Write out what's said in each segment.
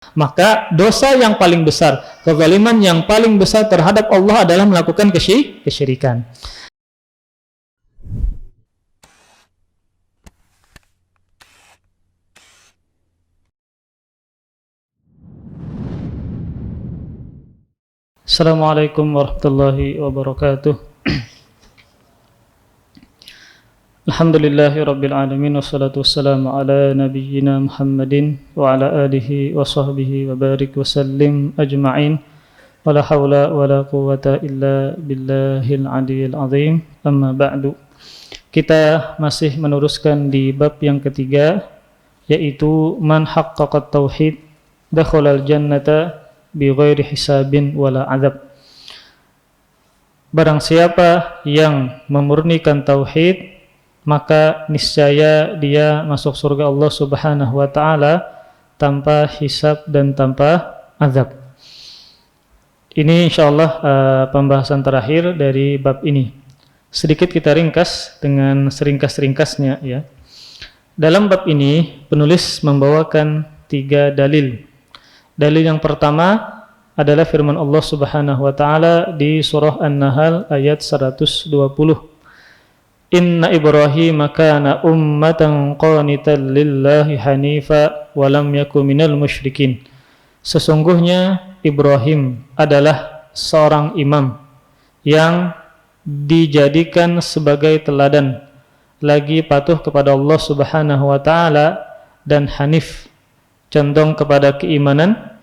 Maka dosa yang paling besar, kezaliman yang paling besar terhadap Allah adalah melakukan kesyirikan. Assalamualaikum warahmatullahi wabarakatuh. Alhamdulillahi rabbil alamin, wassalatu wassalamu ala nabiyyina Muhammadin wa ala alihi wa sahbihi wa barik wa sallim ajma'in. Wala hawla wala quwwata illa billahil aliyyil azim. Amma ba'du. Kita masih meneruskan di bab yang ketiga, yaitu man haqqaqa tauhid dakhalal jannata bi ghairi hisabin wala azab. Barang siapa yang memurnikan tauhid, maka niscaya dia masuk surga Allah Subhanahu wa taala tanpa hisab dan tanpa azab. Ini insyaallah pembahasan terakhir dari bab ini. Sedikit kita ringkas dengan seringkas-ringkasnya ya. Dalam bab ini penulis membawakan 3 dalil. Dalil yang pertama adalah firman Allah Subhanahu wa taala di surah An-Nahl ayat 120. Inna Ibrahim kana ummatan qanitan lillahi hanifa wa lam yakun minal musyrikin. Sesungguhnya Ibrahim adalah seorang imam yang dijadikan sebagai teladan, lagi patuh kepada Allah Subhanahu wa taala dan hanif, condong kepada keimanan,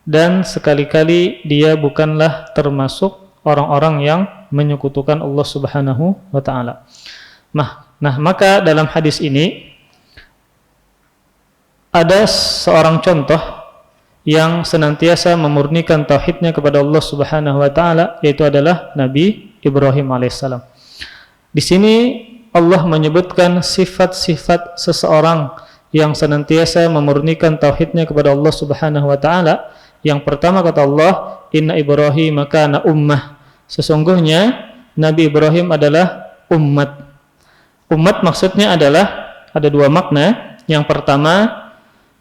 dan sekali-kali dia bukanlah termasuk orang-orang yang menyekutukan Allah Subhanahu wa taala. Nah, maka dalam hadis ini ada seorang contoh yang senantiasa memurnikan tauhidnya kepada Allah Subhanahu wa taala, yaitu adalah Nabi Ibrahim alaihissalam. Di sini Allah menyebutkan sifat-sifat seseorang yang senantiasa memurnikan tauhidnya kepada Allah Subhanahu wa taala. Yang pertama kata Allah, Inna Ibrahim kana ummah. Sesungguhnya Nabi Ibrahim adalah umat. Umat maksudnya adalah ada 2 makna. Yang pertama,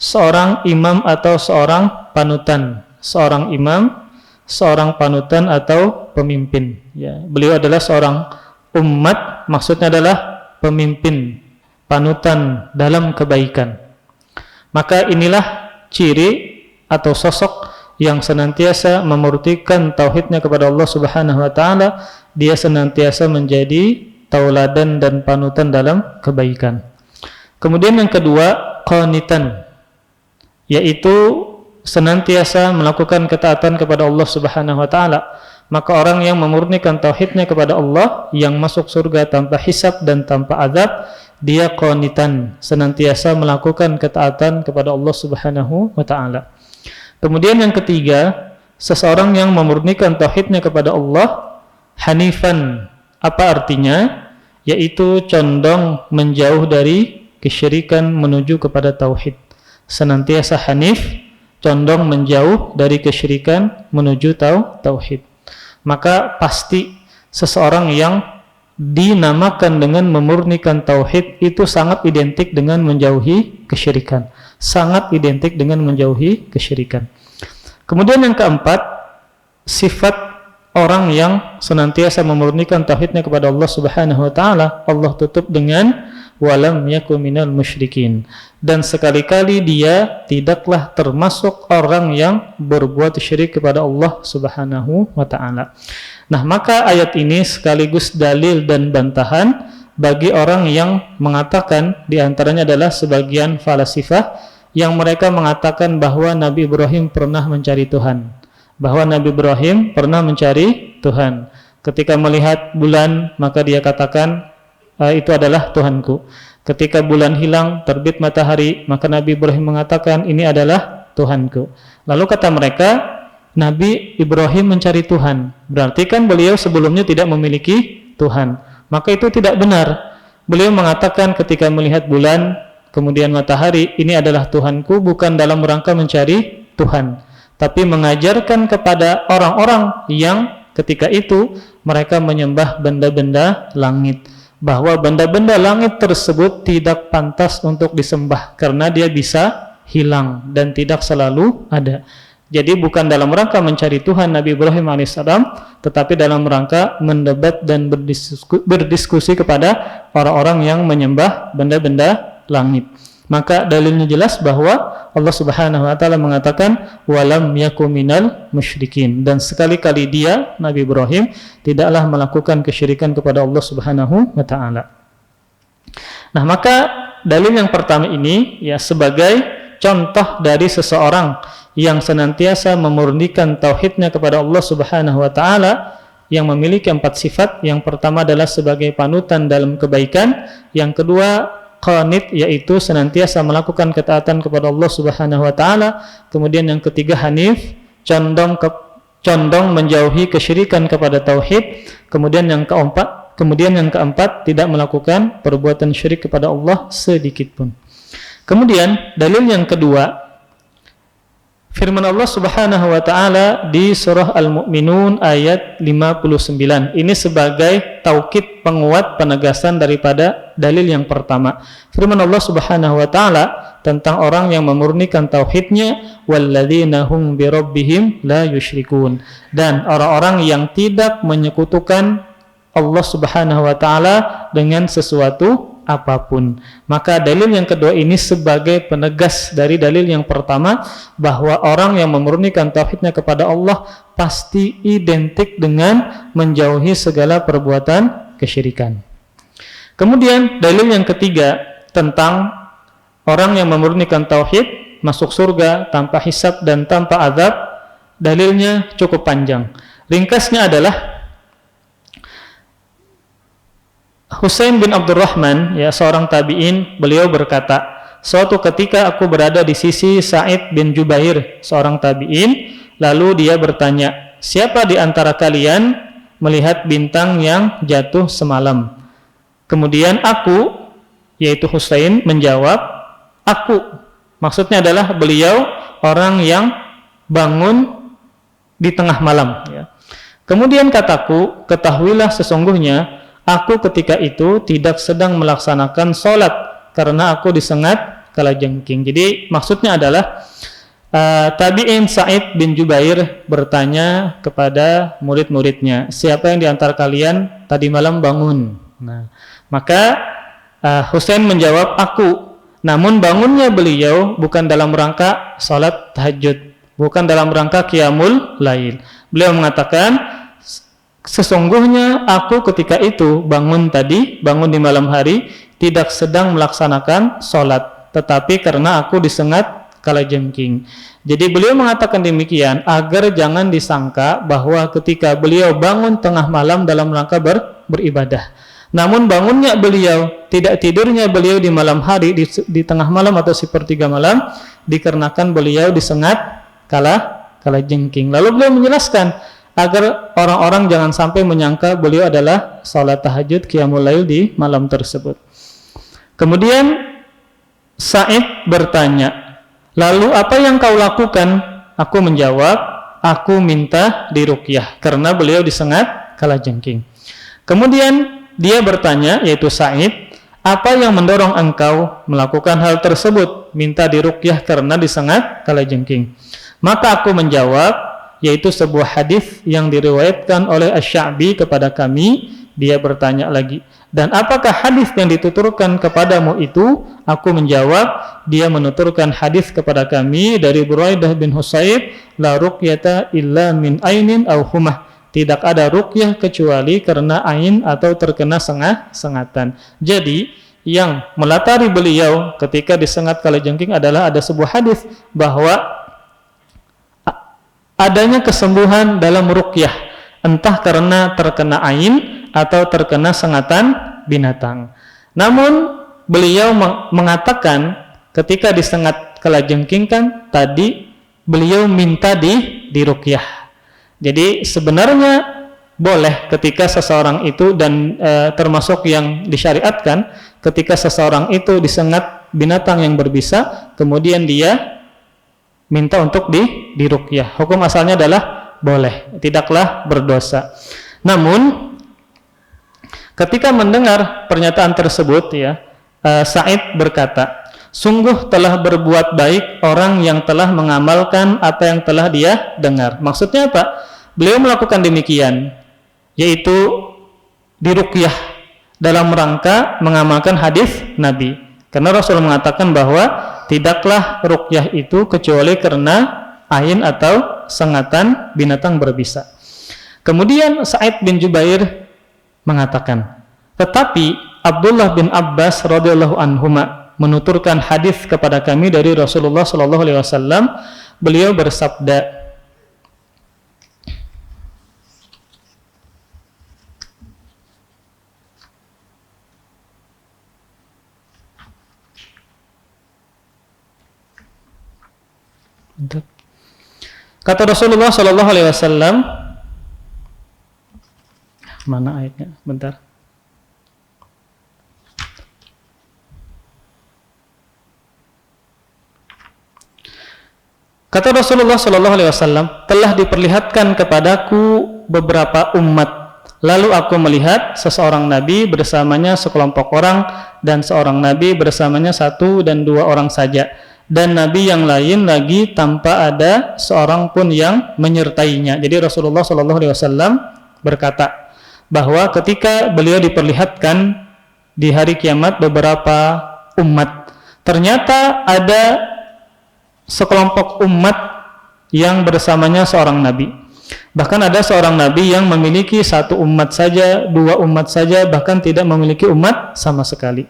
seorang imam atau seorang panutan. Seorang imam, seorang panutan atau pemimpin ya. Beliau adalah seorang umat, maksudnya adalah pemimpin, panutan dalam kebaikan. Maka inilah ciri atau sosok yang senantiasa memurnikan tauhidnya kepada Allah Subhanahu wa taala. Dia senantiasa menjadi tauladan dan panutan dalam kebaikan. Kemudian yang kedua, qanitan, yaitu senantiasa melakukan ketaatan kepada Allah Subhanahu wa taala. Maka orang yang memurnikan tauhidnya kepada Allah, yang masuk surga tanpa hisab dan tanpa azab, dia qanitan, senantiasa melakukan ketaatan kepada Allah Subhanahu wa taala. Kemudian yang ketiga, seseorang yang memurnikan tauhidnya kepada Allah, hanifan. Apa artinya? Yaitu condong menjauh dari kesyirikan menuju kepada tauhid. Senantiasa hanif, condong menjauh dari kesyirikan menuju tauhid. Maka pasti seseorang yang dinamakan dengan memurnikan tauhid itu sangat identik dengan menjauhi kesyirikan. Sangat identik dengan menjauhi kesyirikan. Kemudian yang keempat, sifat orang yang senantiasa memurnikan tauhidnya kepada Allah Subhanahu wa taala, Allah tutup dengan walam yakun minal musyrikin. Dan sekali-kali dia tidaklah termasuk orang yang berbuat syirik kepada Allah Subhanahu wa taala. Nah, maka ayat ini sekaligus dalil dan bantahan bagi orang yang mengatakan, di antaranya adalah sebagian falasifah yang mereka mengatakan bahwa Nabi Ibrahim pernah mencari Tuhan. Bahwa Nabi Ibrahim pernah mencari Tuhan. Ketika melihat bulan, maka dia katakan, itu adalah Tuhanku. Ketika bulan hilang, terbit matahari, maka Nabi Ibrahim mengatakan, ini adalah Tuhanku. Lalu kata mereka, Nabi Ibrahim mencari Tuhan. Berarti kan beliau sebelumnya tidak memiliki Tuhan. Maka itu tidak benar. Beliau mengatakan ketika melihat bulan, kemudian matahari, ini adalah Tuhanku, bukan dalam rangka mencari Tuhan, tapi mengajarkan kepada orang-orang yang ketika itu mereka menyembah benda-benda langit, bahwa benda-benda langit tersebut tidak pantas untuk disembah karena dia bisa hilang dan tidak selalu ada. Jadi bukan dalam rangka mencari Tuhan Nabi Ibrahim alaihissalam, tetapi dalam rangka mendebat dan berdiskusi kepada orang-orang yang menyembah benda-benda langit. Maka dalilnya jelas bahwa Allah Subhanahu wa taala mengatakan walam yakum minal musyrikin, dan sekali-kali dia Nabi Ibrahim tidaklah melakukan kesyirikan kepada Allah Subhanahu wa taala. Nah, maka dalil yang pertama ini ya sebagai contoh dari seseorang yang senantiasa memurnikan tauhidnya kepada Allah Subhanahu wa taala, yang memiliki 4 sifat. Yang pertama adalah sebagai panutan dalam kebaikan, yang kedua qanit, yaitu senantiasa melakukan ketaatan kepada Allah Subhanahu wa taala, kemudian yang ketiga hanif, condong menjauhi kesyirikan kepada tauhid, kemudian yang keempat tidak melakukan perbuatan syirik kepada Allah sedikit pun. Kemudian dalil yang kedua, firman Allah Subhanahu wa taala di surah Al-Mu'minun ayat 59. Ini sebagai taukid, penguat, penegasan daripada dalil yang pertama. Firman Allah Subhanahu wa taala tentang orang yang memurnikan tauhidnya, walladzina hum birabbihim la yusyrikun, dan orang-orang yang tidak menyekutukan Allah Subhanahu wa taala dengan sesuatu apapun. Maka dalil yang kedua ini sebagai penegas dari dalil yang pertama, bahwa orang yang memurnikan tauhidnya kepada Allah pasti identik dengan menjauhi segala perbuatan kesyirikan. Kemudian dalil yang ketiga tentang orang yang memurnikan tauhid masuk surga tanpa hisab dan tanpa azab, dalilnya cukup panjang. Ringkasnya adalah Husain bin Abdurrahman, ya, seorang tabi'in, beliau berkata, suatu ketika aku berada di sisi Sa'id bin Jubair, seorang tabi'in, lalu dia bertanya, siapa di antara kalian melihat bintang yang jatuh semalam? Kemudian aku, yaitu Husain, menjawab, aku. Maksudnya adalah beliau orang yang bangun di tengah malam, ya. Kemudian kataku, ketahuilah sesungguhnya aku ketika itu tidak sedang melaksanakan sholat karena aku disengat kalajengking. Jadi maksudnya adalah tabi'in Sa'id bin Jubair bertanya kepada murid-muridnya, siapa yang diantara kalian tadi malam bangun? Nah, maka Husain menjawab, aku. Namun bangunnya beliau bukan dalam rangka sholat tahajud, bukan dalam rangka qiyamul lail. Beliau mengatakan, sesungguhnya aku ketika itu bangun di malam hari tidak sedang melaksanakan sholat, tetapi karena aku disengat kalajengking. Jadi beliau mengatakan demikian agar jangan disangka bahwa ketika beliau bangun tengah malam dalam rangka beribadah. Namun bangunnya beliau, tidak tidurnya beliau di malam hari, di tengah malam atau sepertiga malam, dikarenakan beliau disengat kalajengking. Lalu beliau menjelaskan agar orang-orang jangan sampai menyangka beliau adalah salat tahajud qiyamul lail di malam tersebut. Kemudian Sa'id bertanya, lalu apa yang kau lakukan? Aku menjawab, aku minta diruqyah karena beliau disengat kalajengking. Kemudian dia bertanya, yaitu Sa'id, apa yang mendorong engkau melakukan hal tersebut, minta diruqyah karena disengat kalajengking? Maka aku menjawab, yaitu sebuah hadis yang diriwayatkan oleh Asy-Sya'bi kepada kami. Dia bertanya lagi, dan apakah hadis yang dituturkan kepadamu itu? Aku menjawab, dia menuturkan hadis kepada kami dari Buraidah bin Husayb, la ruqyata illa min ainin aw humah, tidak ada ruqyah kecuali karena ain atau terkena sengatan. Jadi yang melatari beliau ketika disengat kalajengking adalah ada sebuah hadis bahwa adanya kesembuhan dalam ruqyah, entah karena terkena ain atau terkena sengatan binatang. Namun beliau mengatakan ketika disengat kalajengking kan tadi beliau minta diruqyah. Jadi sebenarnya boleh ketika seseorang itu dan termasuk yang disyariatkan ketika seseorang itu disengat binatang yang berbisa, kemudian dia minta untuk diruqyah. Hukum asalnya adalah boleh, tidaklah berdosa. Namun ketika mendengar pernyataan tersebut, ya, Sa'id berkata, Sungguh telah berbuat baik orang yang telah mengamalkan apa yang telah dia dengar. Maksudnya apa? Beliau melakukan demikian, yaitu diruqyah dalam rangka mengamalkan hadis Nabi. Karena Rasul mengatakan bahwa tidaklah ruqyah itu kecuali karena ain atau sengatan binatang berbisa. Kemudian Sa'id bin Jubair mengatakan, tetapi Abdullah bin Abbas radhiyallahu anhuma menuturkan hadis kepada kami dari Rasulullah sallallahu alaihi wasallam. Beliau bersabda, kata Rasulullah sallallahu alaihi wasallam, mana ayatnya? Bentar. Kata Rasulullah sallallahu alaihi wasallam, telah diperlihatkan kepadaku beberapa umat, lalu aku melihat seseorang nabi bersamanya sekelompok orang, dan seorang nabi bersamanya 1 dan 2 orang saja, dan nabi yang lain lagi tanpa ada seorang pun yang menyertainya. Jadi Rasulullah sallallahu alaihi wasallam berkata bahwa ketika beliau diperlihatkan di hari kiamat beberapa umat, ternyata ada sekelompok umat yang bersamanya seorang nabi. Bahkan ada seorang nabi yang memiliki 1 umat saja, 2 umat saja, bahkan tidak memiliki umat sama sekali.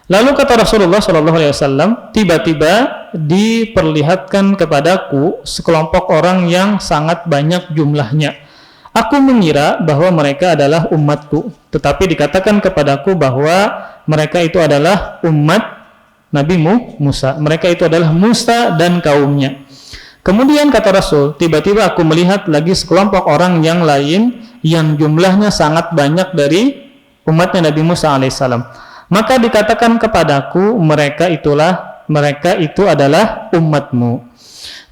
Lalu kata Rasulullah SAW, tiba-tiba diperlihatkan kepadaku sekelompok orang yang sangat banyak jumlahnya. Aku mengira bahwa mereka adalah umatku, tetapi dikatakan kepadaku bahwa mereka itu adalah umat Nabi Musa. Mereka itu adalah Musa dan kaumnya. Kemudian kata Rasul, tiba-tiba aku melihat lagi sekelompok orang yang lain yang jumlahnya sangat banyak dari umatnya Nabi Musa alaihissalam. Maka dikatakan kepadaku, mereka itu adalah umatmu.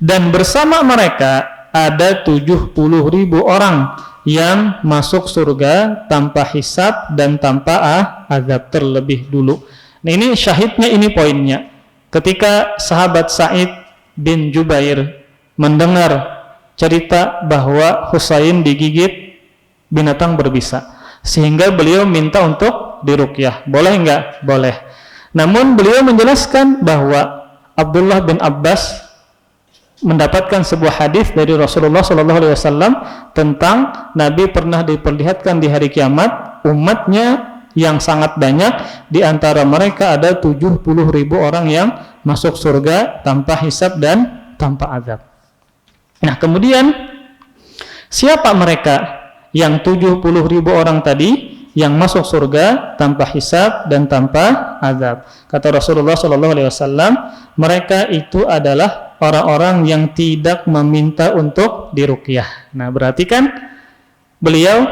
Dan bersama mereka ada 70.000 orang yang masuk surga tanpa hisab dan tanpa azab terlebih dulu. Nah, ini syahidnya, ini poinnya. Ketika sahabat Sa'id bin Jubair mendengar cerita bahwa Husain digigit binatang berbisa, sehingga beliau minta untuk diruqyah. Boleh enggak? Boleh. Namun beliau menjelaskan bahwa Abdullah bin Abbas mendapatkan sebuah hadis dari Rasulullah SAW tentang Nabi pernah diperlihatkan di hari kiamat umatnya yang sangat banyak, di antara mereka ada 70.000 orang yang masuk surga tanpa hisab dan tanpa azab. Nah, kemudian siapa mereka yang 70.000 orang tadi yang masuk surga tanpa hisab dan tanpa azab? Kata Rasulullah SAW, mereka itu adalah orang-orang yang tidak meminta untuk diruqyah. Nah, berarti kan beliau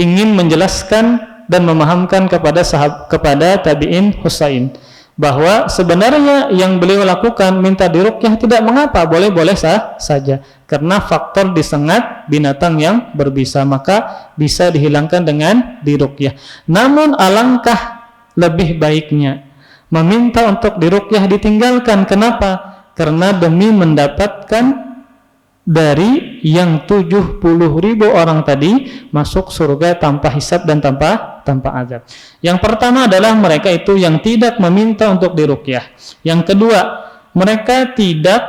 ingin menjelaskan dan memahamkan kepada tabi'in Husain bahwa sebenarnya yang beliau lakukan minta diruqyah tidak mengapa, boleh-boleh saja, karena faktor disengat binatang yang berbisa, maka bisa dihilangkan dengan diruqyah. Namun alangkah lebih baiknya meminta untuk diruqyah ditinggalkan. Kenapa? Karena demi mendapatkan dari yang 70.000 orang tadi masuk surga tanpa hisab dan tanpa azab. Yang pertama adalah mereka itu yang tidak meminta untuk diruqyah. Yang kedua, mereka tidak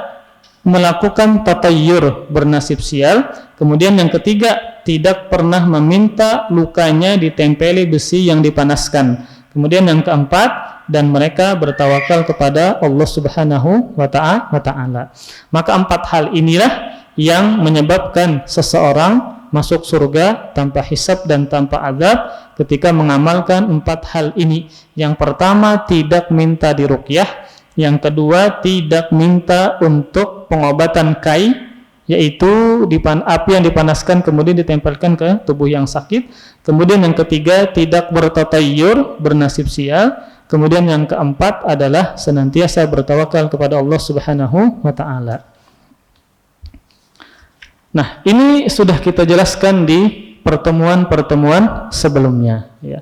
melakukan tatayyur, bernasib sial. Kemudian yang ketiga, tidak pernah meminta lukanya ditempeli besi yang dipanaskan. Kemudian yang keempat, dan mereka bertawakal kepada Allah Subhanahu wa ta'ala. Maka 4 hal inilah yang menyebabkan seseorang masuk surga tanpa hisab dan tanpa azab ketika mengamalkan 4 hal ini. Yang pertama, tidak minta diruqyah. Yang kedua, tidak minta untuk pengobatan kai, yaitu api yang dipanaskan kemudian ditempelkan ke tubuh yang sakit. Kemudian yang ketiga, tidak bertatayyur, bernasib sial. Kemudian yang keempat adalah senantiasa bertawakal kepada Allah Subhanahu wa ta'ala. Nah, ini sudah kita jelaskan di pertemuan-pertemuan sebelumnya, ya.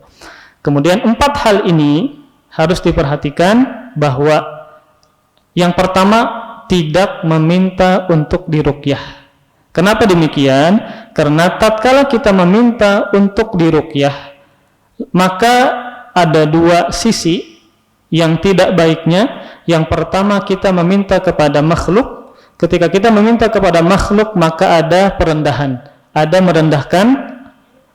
Kemudian 4 hal ini harus diperhatikan bahwa Yang pertama, tidak meminta untuk diruqyah. Kenapa demikian? Karena tatkala kita meminta untuk diruqyah, maka ada dua sisi yang tidak baiknya. Yang pertama, kita meminta kepada makhluk. Ketika kita meminta kepada makhluk, maka ada perendahan, ada merendahkan,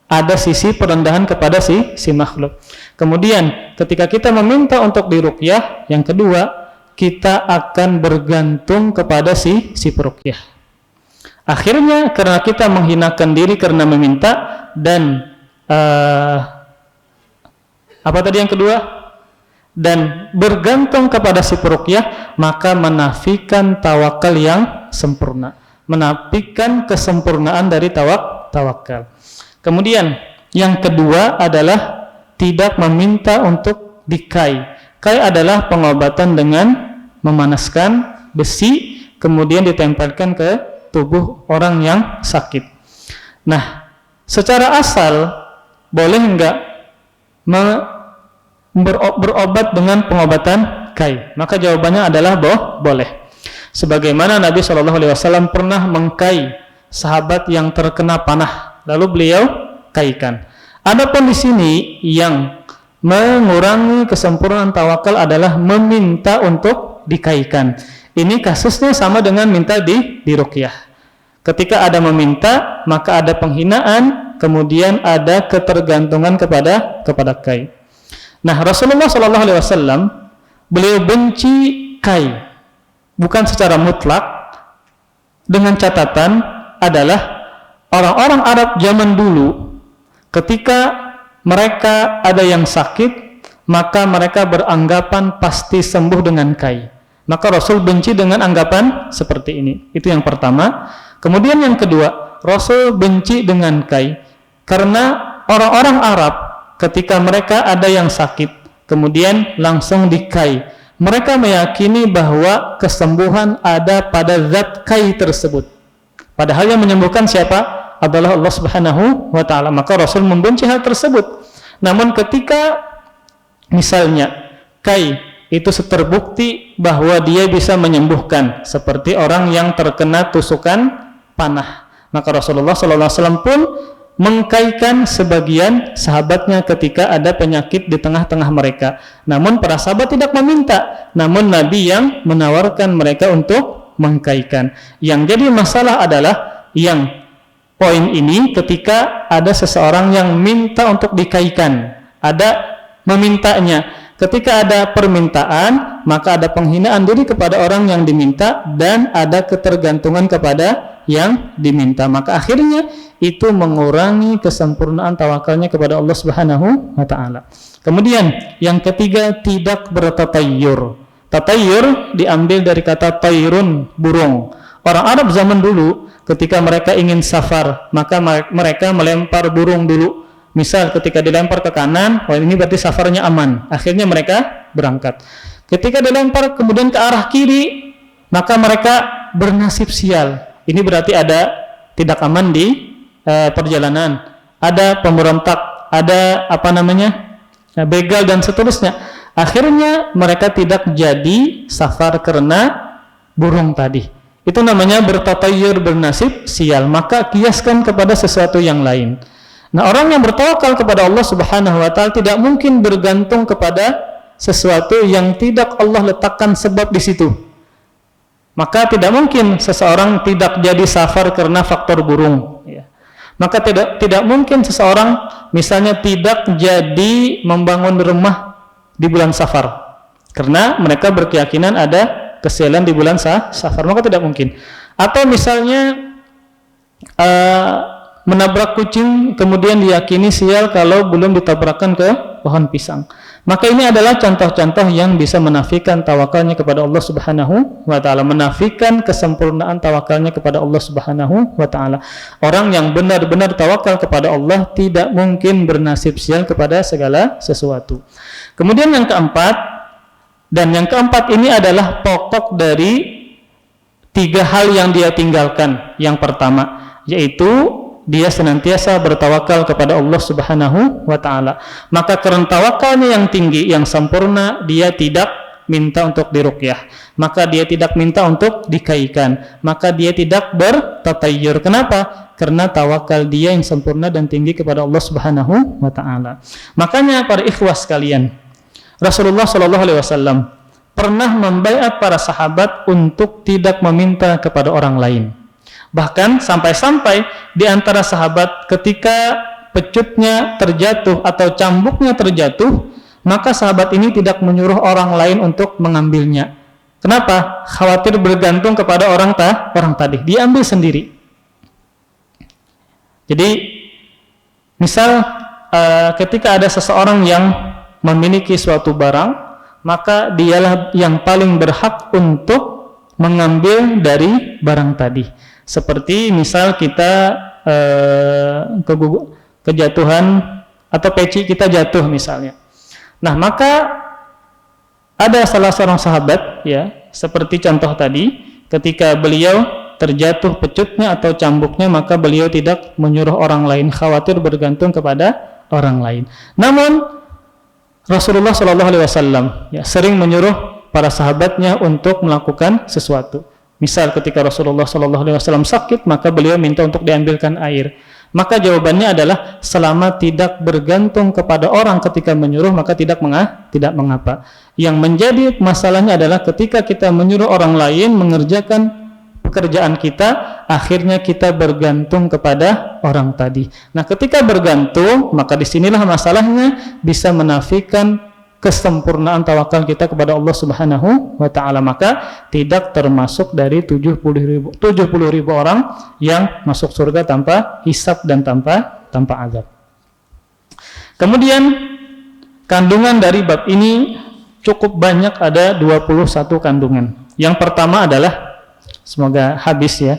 ada sisi perendahan kepada si makhluk. Kemudian ketika kita meminta untuk diruqyah, yang kedua, kita akan bergantung kepada si peruqyah. Akhirnya karena kita menghinakan diri karena meminta, dan apa tadi yang kedua? Dan bergantung kepada si peruqyah, maka menafikan tawakal yang sempurna, menafikan kesempurnaan dari tawakal. Kemudian yang kedua adalah tidak meminta untuk dikai. Kai adalah pengobatan dengan memanaskan besi kemudian ditempelkan ke tubuh orang yang sakit. Nah, secara asal boleh enggak berobat dengan pengobatan kai? Maka jawabannya adalah boleh. Sebagaimana Nabi SAW pernah mengkai sahabat yang terkena panah, lalu beliau kaikan. Adapun di sini yang mengurangi kesempurnaan tawakal adalah meminta untuk dikaikan. Ini kasusnya sama dengan minta diruqyah. Ketika ada meminta, maka ada penghinaan, kemudian ada ketergantungan kepada kai. Nah, Rasulullah SAW beliau benci kai, bukan secara mutlak, dengan catatan adalah orang-orang Arab zaman dulu ketika mereka ada yang sakit, maka mereka beranggapan pasti sembuh dengan kai. Maka Rasul benci dengan anggapan seperti ini. Itu yang pertama. Kemudian yang kedua, Rasul benci dengan kai karena orang-orang Arab ketika mereka ada yang sakit, kemudian langsung dikai, mereka meyakini bahwa kesembuhan ada pada zat kai tersebut. Padahal yang menyembuhkan siapa? Adalah Allah Subhanahu wa ta'ala. Maka Rasul membenci hal tersebut. Namun ketika misalnya kai itu terbukti bahwa dia bisa menyembuhkan, seperti orang yang terkena tusukan panah, maka Rasulullah SAW pun mengkaikan sebagian sahabatnya ketika ada penyakit di tengah-tengah mereka. Namun para sahabat tidak meminta, namun Nabi yang menawarkan mereka untuk mengkaikan. Yang jadi masalah adalah yang poin ini ketika ada seseorang yang minta untuk dikaikan, ada memintanya. Ketika ada permintaan, maka ada penghinaan diri kepada orang yang diminta dan ada ketergantungan kepada yang diminta. Maka akhirnya itu mengurangi kesempurnaan tawakalnya kepada Allah Subhanahu wa ta'ala. Kemudian yang ketiga, tidak bertatayyur. Tatayyur diambil dari kata tayrun, burung. Orang Arab zaman dulu ketika mereka ingin safar, maka mereka melempar burung dulu. Misal ketika dilempar ke kanan, wah ini berarti safarnya aman. Akhirnya mereka berangkat. Ketika dilempar kemudian ke arah kiri, maka mereka bernasib sial. Ini berarti ada tidak aman di perjalanan. Ada pemberontak, ada begal dan seterusnya. Akhirnya mereka tidak jadi safar karena burung tadi. Itu namanya bertatayyur, bernasib sial. Maka kiaskan kepada sesuatu yang lain. Nah, orang yang bertawakal kepada Allah Subhanahu wa ta'ala tidak mungkin bergantung kepada sesuatu yang tidak Allah letakkan sebab di situ. Maka tidak mungkin seseorang tidak jadi safar karena faktor burung, ya. Maka tidak mungkin seseorang misalnya tidak jadi membangun rumah di bulan safar karena mereka berkeyakinan ada kesialan di bulan safar, maka tidak mungkin. Atau misalnya menabrak kucing kemudian diyakini sial kalau belum ditabrakkan ke pohon pisang. Maka ini adalah contoh-contoh yang bisa menafikan tawakalnya kepada Allah Subhanahu wa ta'ala, menafikan kesempurnaan tawakalnya kepada Allah Subhanahu wa ta'ala. Orang yang benar-benar tawakal kepada Allah tidak mungkin bernasib sial kepada segala sesuatu. Kemudian yang keempat, dan yang keempat ini adalah pokok dari tiga hal yang dia tinggalkan. Yang pertama yaitu dia senantiasa bertawakal kepada Allah Subhanahu wa ta'ala. Maka karena tawakalnya yang tinggi, yang sempurna, dia tidak minta untuk diruqyah, maka dia tidak minta untuk dikaikan, maka dia tidak bertatayyur. Kenapa? Karena tawakal dia yang sempurna dan tinggi kepada Allah Subhanahu wa taala. Makanya para ikhwah sekalian, Rasulullah sallallahu alaihi wasallam pernah membaiat para sahabat untuk tidak meminta kepada orang lain. Bahkan sampai-sampai di antara sahabat ketika pecutnya terjatuh atau cambuknya terjatuh, maka sahabat ini tidak menyuruh orang lain untuk mengambilnya. Kenapa? Khawatir bergantung kepada orang tadi. Diambil sendiri. Jadi, misal ketika ada seseorang yang memiliki suatu barang, maka dialah yang paling berhak untuk mengambil dari barang tadi. Seperti misal kita kejatuhan atau peci kita jatuh misalnya. Nah, maka ada salah seorang sahabat ya, seperti contoh tadi, ketika beliau terjatuh pecutnya atau cambuknya, maka beliau tidak menyuruh orang lain, khawatir bergantung kepada orang lain. Namun Rasulullah Shallallahu Alaihi Wasallam ya, sering menyuruh para sahabatnya untuk melakukan sesuatu. Misal ketika Rasulullah Shallallahu Alaihi Wasallam sakit, maka beliau minta untuk diambilkan air. Maka jawabannya adalah selama tidak bergantung kepada orang ketika menyuruh, maka tidak mengapa. Yang menjadi masalahnya adalah ketika kita menyuruh orang lain mengerjakan pekerjaan kita, akhirnya kita bergantung kepada orang tadi. Nah, ketika bergantung, maka disinilah masalahnya bisa menafikan kesempurnaan tawakal kita kepada Allah Subhanahu wa taala, maka tidak termasuk dari 70.000 orang yang masuk surga tanpa hisab dan tanpa azab. Kemudian kandungan dari bab ini cukup banyak, ada 21 kandungan. Yang pertama adalah, semoga habis ya.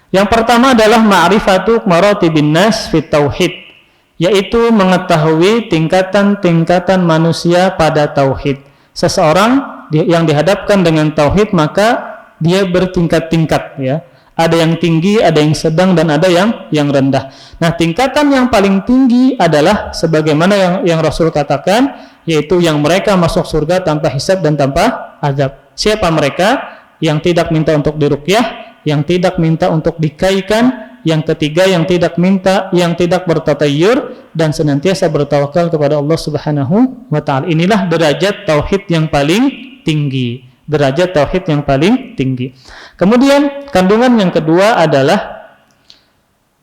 Yang pertama adalah ma'rifatu maratibin nas fit tauhid, yaitu mengetahui tingkatan-tingkatan manusia pada tauhid. Seseorang yang dihadapkan dengan tauhid, maka dia bertingkat-tingkat ya. Ada yang tinggi, ada yang sedang, dan ada yang rendah. Nah, tingkatan yang paling tinggi adalah sebagaimana yang Rasul katakan, yaitu yang mereka masuk surga tanpa hisab dan tanpa azab. Siapa mereka? Yang tidak minta untuk diruqyah, yang tidak minta untuk dikaikan, yang ketiga yang tidak minta, yang tidak bertatayyur, dan senantiasa bertawakal kepada Allah Subhanahu wa taala. Inilah derajat tauhid yang paling tinggi. Derajat tauhid yang paling tinggi. Kemudian kandungan yang kedua adalah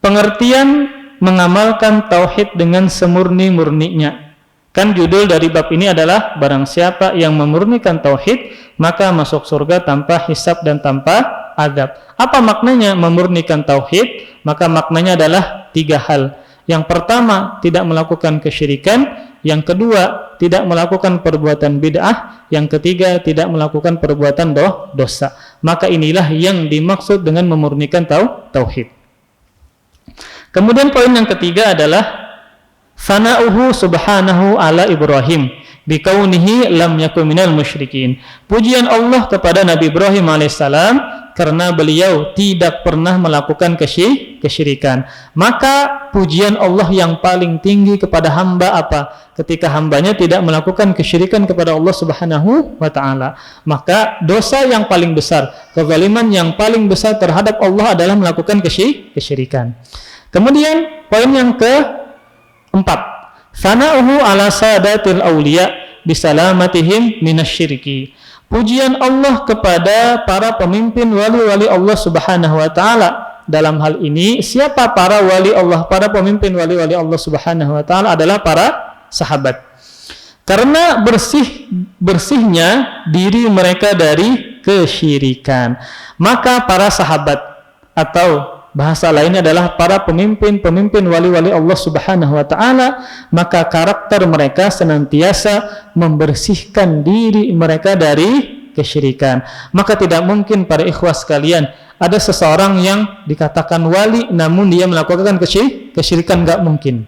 pengertian mengamalkan tauhid dengan semurni-murninya. Kan judul dari bab ini adalah barang siapa yang memurnikan tauhid, maka masuk surga tanpa hisab dan tanpa azab. Apa maknanya memurnikan tauhid? Maka maknanya adalah 3 hal. Yang pertama, tidak melakukan kesyirikan. Yang kedua, tidak melakukan perbuatan bid'ah. Yang ketiga, tidak melakukan perbuatan dosa. Maka inilah yang dimaksud dengan memurnikan tauhid. Kemudian poin yang ketiga adalah sana'uhu subhanahu ala Ibrahim bikaunihi lam yakun minal musyrikin. Pujian Allah kepada Nabi Ibrahim alaihissalam karena beliau tidak pernah melakukan kesyirikan. Maka pujian Allah yang paling tinggi kepada hamba apa? Ketika hambanya tidak melakukan kesyirikan kepada Allah Subhanahu wa taala. Maka dosa yang paling besar, kezaliman yang paling besar terhadap Allah adalah melakukan kesyirikan. Kemudian poin yang keempat, sana'uhu ala sadatil awliya bisalamatihim minasyirki. Pujian Allah kepada para pemimpin wali-wali Allah Subhanahu wa taala. Dalam hal ini siapa para wali Allah, para pemimpin wali-wali Allah Subhanahu wa taala adalah para sahabat. Karena bersihnya diri mereka dari kesyirikan, maka para sahabat, atau bahasa lainnya adalah para pemimpin wali-wali Allah Subhanahu wa taala, maka karakter mereka senantiasa membersihkan diri mereka dari kesyirikan. Maka tidak mungkin para ikhwah sekalian ada seseorang yang dikatakan wali namun dia melakukan kesyirikan, enggak mungkin.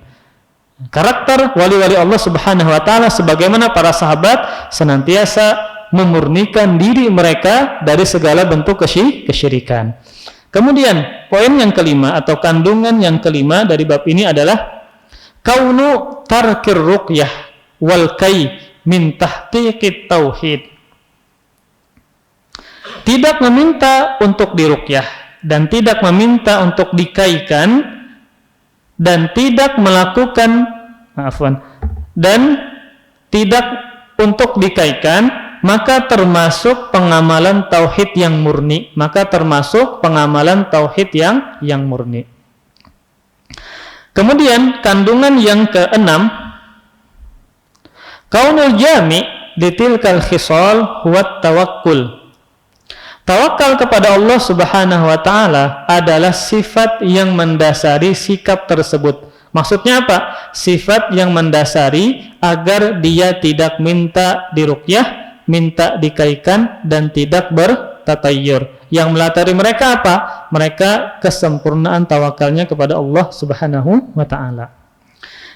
Karakter wali-wali Allah Subhanahu wa taala sebagaimana para sahabat senantiasa memurnikan diri mereka dari segala bentuk kesyirikan. Kemudian poin yang kelima atau kandungan yang kelima dari bab ini adalah kaunu tarkir ruqyah wal kai min tahqiqit tauhid. tidak meminta untuk diruqyah dan tidak meminta untuk dikaikan dan tidak melakukan dan tidak untuk dikaikan, maka termasuk pengamalan tauhid yang murni. Kemudian kandungan yang keenam, kaunul jami' litilkal khisal huwa tawakkul. Tawakal kepada Allah Subhanahu wa taala adalah sifat yang mendasari sikap tersebut. Maksudnya apa? Sifat yang mendasari agar dia tidak minta diruqyah, minta dikaikan, dan tidak bertatayyur. Yang melatari mereka apa? Mereka kesempurnaan tawakalnya kepada Allah Subhanahu wa ta'ala.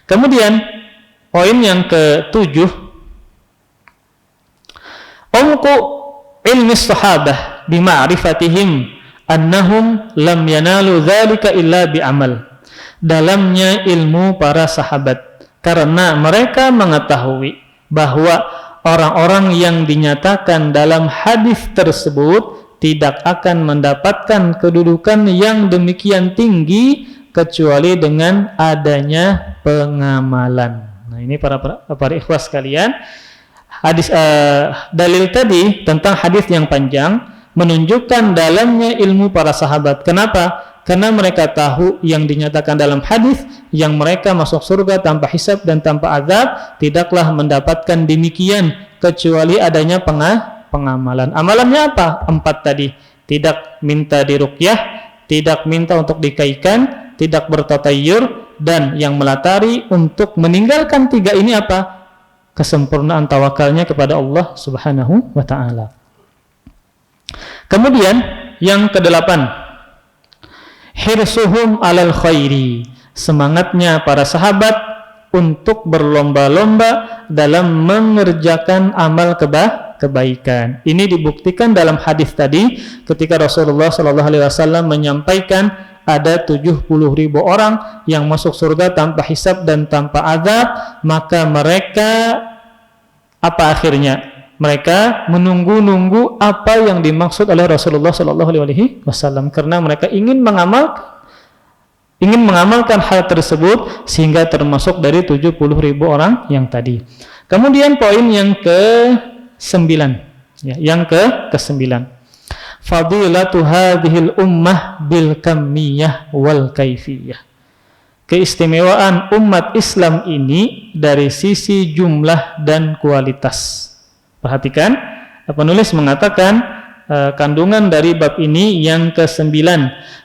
Kemudian poin yang ke-7, umqu ilmi sahabah bima'rifatihim annahum lam yanalu dzalika illa bi'amal. Dalamnya ilmu para sahabat, karena mereka mengetahui bahwa orang-orang yang dinyatakan dalam hadis tersebut tidak akan mendapatkan kedudukan yang demikian tinggi kecuali dengan adanya pengamalan. Nah, ini para ikhwas sekalian, dalil tadi tentang hadis yang panjang menunjukkan dalamnya ilmu para sahabat. Kenapa? Karena mereka tahu yang dinyatakan dalam hadis, yang mereka masuk surga tanpa hisab dan tanpa azab, tidaklah mendapatkan demikian kecuali adanya pengamalan. Amalannya apa? 4 tadi. Tidak minta diruqyah, tidak minta untuk dikaikan, tidak bertatayyur, dan yang melatari untuk meninggalkan 3 ini apa? Kesempurnaan tawakalnya kepada Allah Subhanahu wa ta'ala. Kemudian yang ke-8, hirsuhum alal khairi, semangatnya para sahabat untuk berlomba-lomba dalam mengerjakan amal kebaikan. Ini dibuktikan dalam hadis tadi ketika Rasulullah SAW menyampaikan ada 70.000 orang yang masuk surga tanpa hisab dan tanpa azab, maka mereka apa akhirnya? Mereka menunggu-nunggu apa yang dimaksud oleh Rasulullah SAW, karena mereka ingin mengamalkan hal tersebut sehingga termasuk dari 70.000 orang yang tadi. Kemudian poin yang ke-9, yang ke-9, fadilatu hadhil ummah bil kamiyah wal kaifiyah. Keistimewaan umat Islam ini dari sisi jumlah dan kualitas. Perhatikan, penulis mengatakan kandungan dari bab ini yang ke-9,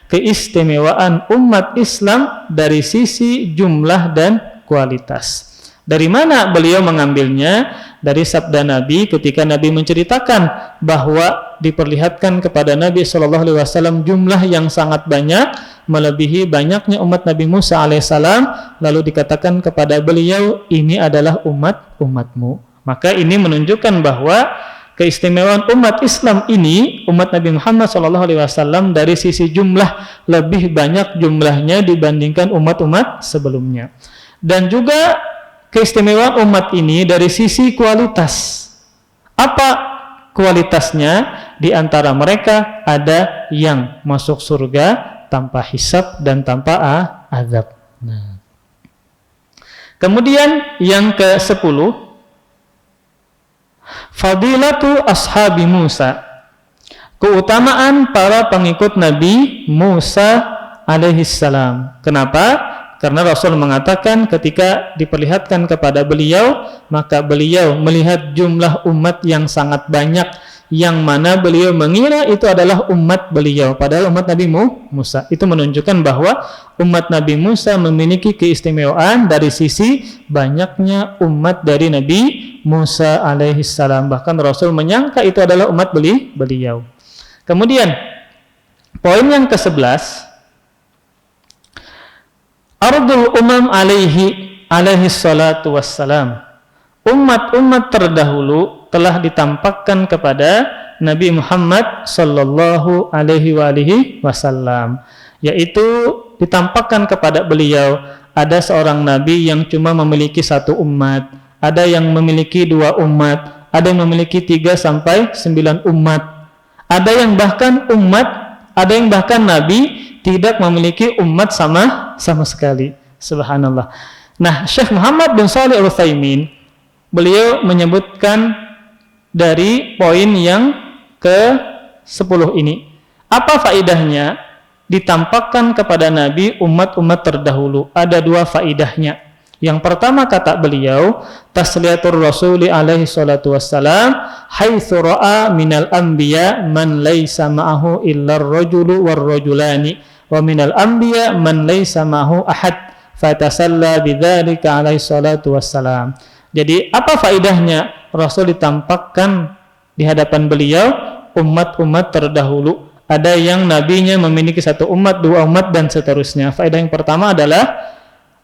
keistimewaan umat Islam dari sisi jumlah dan kualitas. Dari mana beliau mengambilnya? Dari sabda Nabi ketika Nabi menceritakan bahwa diperlihatkan kepada Nabi SAW jumlah yang sangat banyak, melebihi banyaknya umat Nabi Musa alaihissalam, lalu dikatakan kepada beliau, ini adalah umatmu. Maka ini menunjukkan bahwa keistimewaan umat Islam ini, umat Nabi Muhammad SAW, dari sisi jumlah lebih banyak jumlahnya dibandingkan umat-umat sebelumnya. Dan juga keistimewaan umat ini dari sisi kualitas. Apa kualitasnya? Di antara mereka ada yang masuk surga tanpa hisab dan tanpa azab. Nah. Kemudian yang ke-10, fadilatu ashabi Musa, keutamaan para pengikut Nabi Musa alaihissalam. Kenapa? Karena Rasul mengatakan ketika diperlihatkan kepada beliau, maka beliau melihat jumlah umat yang sangat banyak, yang mana beliau mengira itu adalah umat beliau, padahal umat Nabi Musa. Itu menunjukkan bahwa umat Nabi Musa memiliki keistimewaan dari sisi banyaknya umat dari Nabi Musa alaihissalam. Bahkan Rasul menyangka itu adalah umat beliau. Kemudian poin yang ke-11, ardul umam alaihi salatu wassalam, umat-umat terdahulu telah ditampakkan kepada Nabi Muhammad sallallahu alaihi wasallam, yaitu ditampakkan kepada beliau ada seorang nabi yang cuma memiliki 1 umat, ada yang memiliki 2 umat, ada yang memiliki 3 sampai 9 umat, Ada yang bahkan nabi tidak memiliki umat sama sekali. Subhanallah. Nah, Syekh Muhammad bin Shalih Al-Utsaimin beliau menyebutkan dari poin yang ke-10 ini. Apa faedahnya ditampakkan kepada Nabi umat-umat terdahulu? Ada 2 faedahnya. Yang pertama kata beliau, tasliyatur rasuli alaihi salatu wassalam haitsu ra'a minal anbiya man laisa ma'ahu illa ar-rajulu war-rajulani wa minal anbiya man laisa ma'ahu ahad fatasalla bidzalika alaihi salatu wassalam. Jadi apa faedahnya Rasul ditampakkan di hadapan beliau umat-umat terdahulu? Ada yang nabinya memiliki 1 umat, 2 umat dan seterusnya. Faedah yang pertama adalah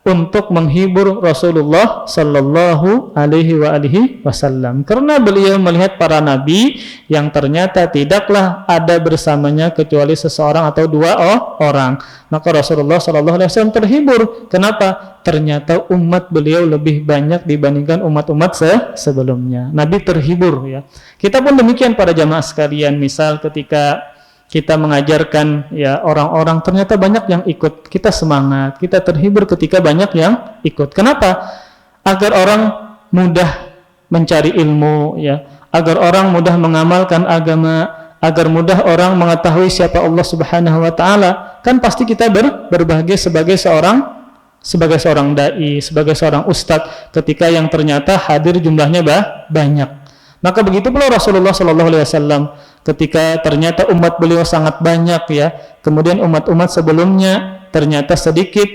untuk menghibur Rasulullah sallallahu alaihi wasallam, karena beliau melihat para nabi yang ternyata tidaklah ada bersamanya kecuali seseorang atau 2 orang. Maka Rasulullah sallallahu alaihi wasallam terhibur. Kenapa? Ternyata umat beliau lebih banyak dibandingkan umat-umat sebelumnya. Nabi terhibur ya. Kita pun demikian para jamaah sekalian. Misal ketika kita mengajarkan ya orang-orang ternyata banyak yang ikut, kita semangat, kita terhibur ketika banyak yang ikut. Kenapa? Agar orang mudah mencari ilmu ya, agar orang mudah mengamalkan agama, agar mudah orang mengetahui siapa Allah Subhanahu wa taala. Kan pasti kita berbahagia sebagai seorang dai, sebagai seorang ustadz ketika yang ternyata hadir jumlahnya banyak. Maka begitu pula Rasulullah sallallahu alaihi wasallam ketika ternyata umat beliau sangat banyak ya, kemudian umat-umat sebelumnya ternyata sedikit,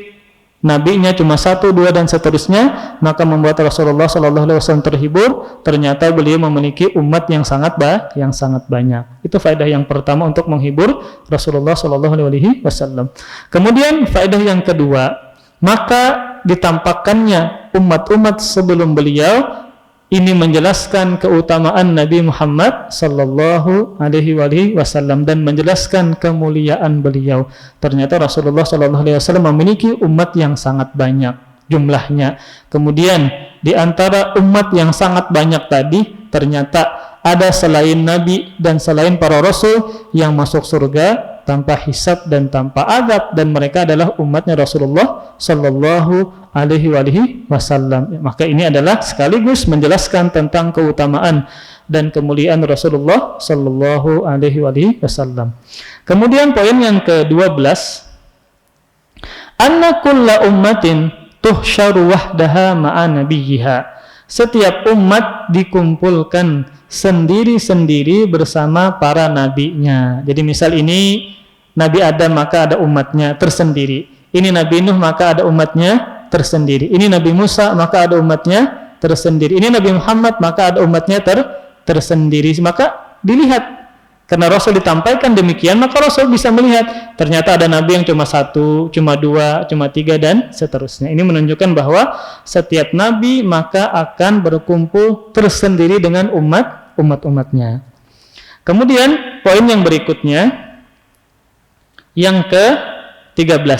nabinya cuma 1, 2 dan seterusnya, maka membuat Rasulullah sallallahu alaihi wasallam terhibur, ternyata beliau memiliki umat yang sangat banyak. Itu faedah yang pertama untuk menghibur Rasulullah sallallahu alaihi wasallam. Kemudian faedah yang kedua, maka ditampakkannya umat-umat sebelum beliau ini menjelaskan keutamaan Nabi Muhammad sallallahu alaihi wasallam dan menjelaskan kemuliaan beliau. Ternyata Rasulullah sallallahu alaihi wasallam memiliki umat yang sangat banyak jumlahnya. Kemudian di antara umat yang sangat banyak tadi ternyata ada selain Nabi dan selain para Rasul yang masuk surga tanpa hisab dan tanpa azab, dan mereka adalah umatnya Rasulullah sallallahu alaihi wasallam. Maka ini adalah sekaligus menjelaskan tentang keutamaan dan kemuliaan Rasulullah sallallahu alaihi wasallam. Kemudian poin yang ke-12, anna kulla ummatin tuhsyaru wahdaha ma'a nabiyyiha. Setiap umat dikumpulkan sendiri-sendiri bersama para nabinya. Jadi misal ini Nabi Adam maka ada umatnya tersendiri. Ini Nabi Nuh maka ada umatnya tersendiri. Ini Nabi Musa maka ada umatnya tersendiri. Ini Nabi Muhammad maka ada umatnya tersendiri. Maka dilihat, karena Rasul ditampaikan demikian, maka Rasul bisa melihat ternyata ada Nabi yang cuma 1, cuma 2, cuma 3 dan seterusnya. Ini menunjukkan bahwa setiap Nabi maka akan berkumpul tersendiri dengan umat-umatnya. Kemudian poin yang berikutnya, yang ke-13.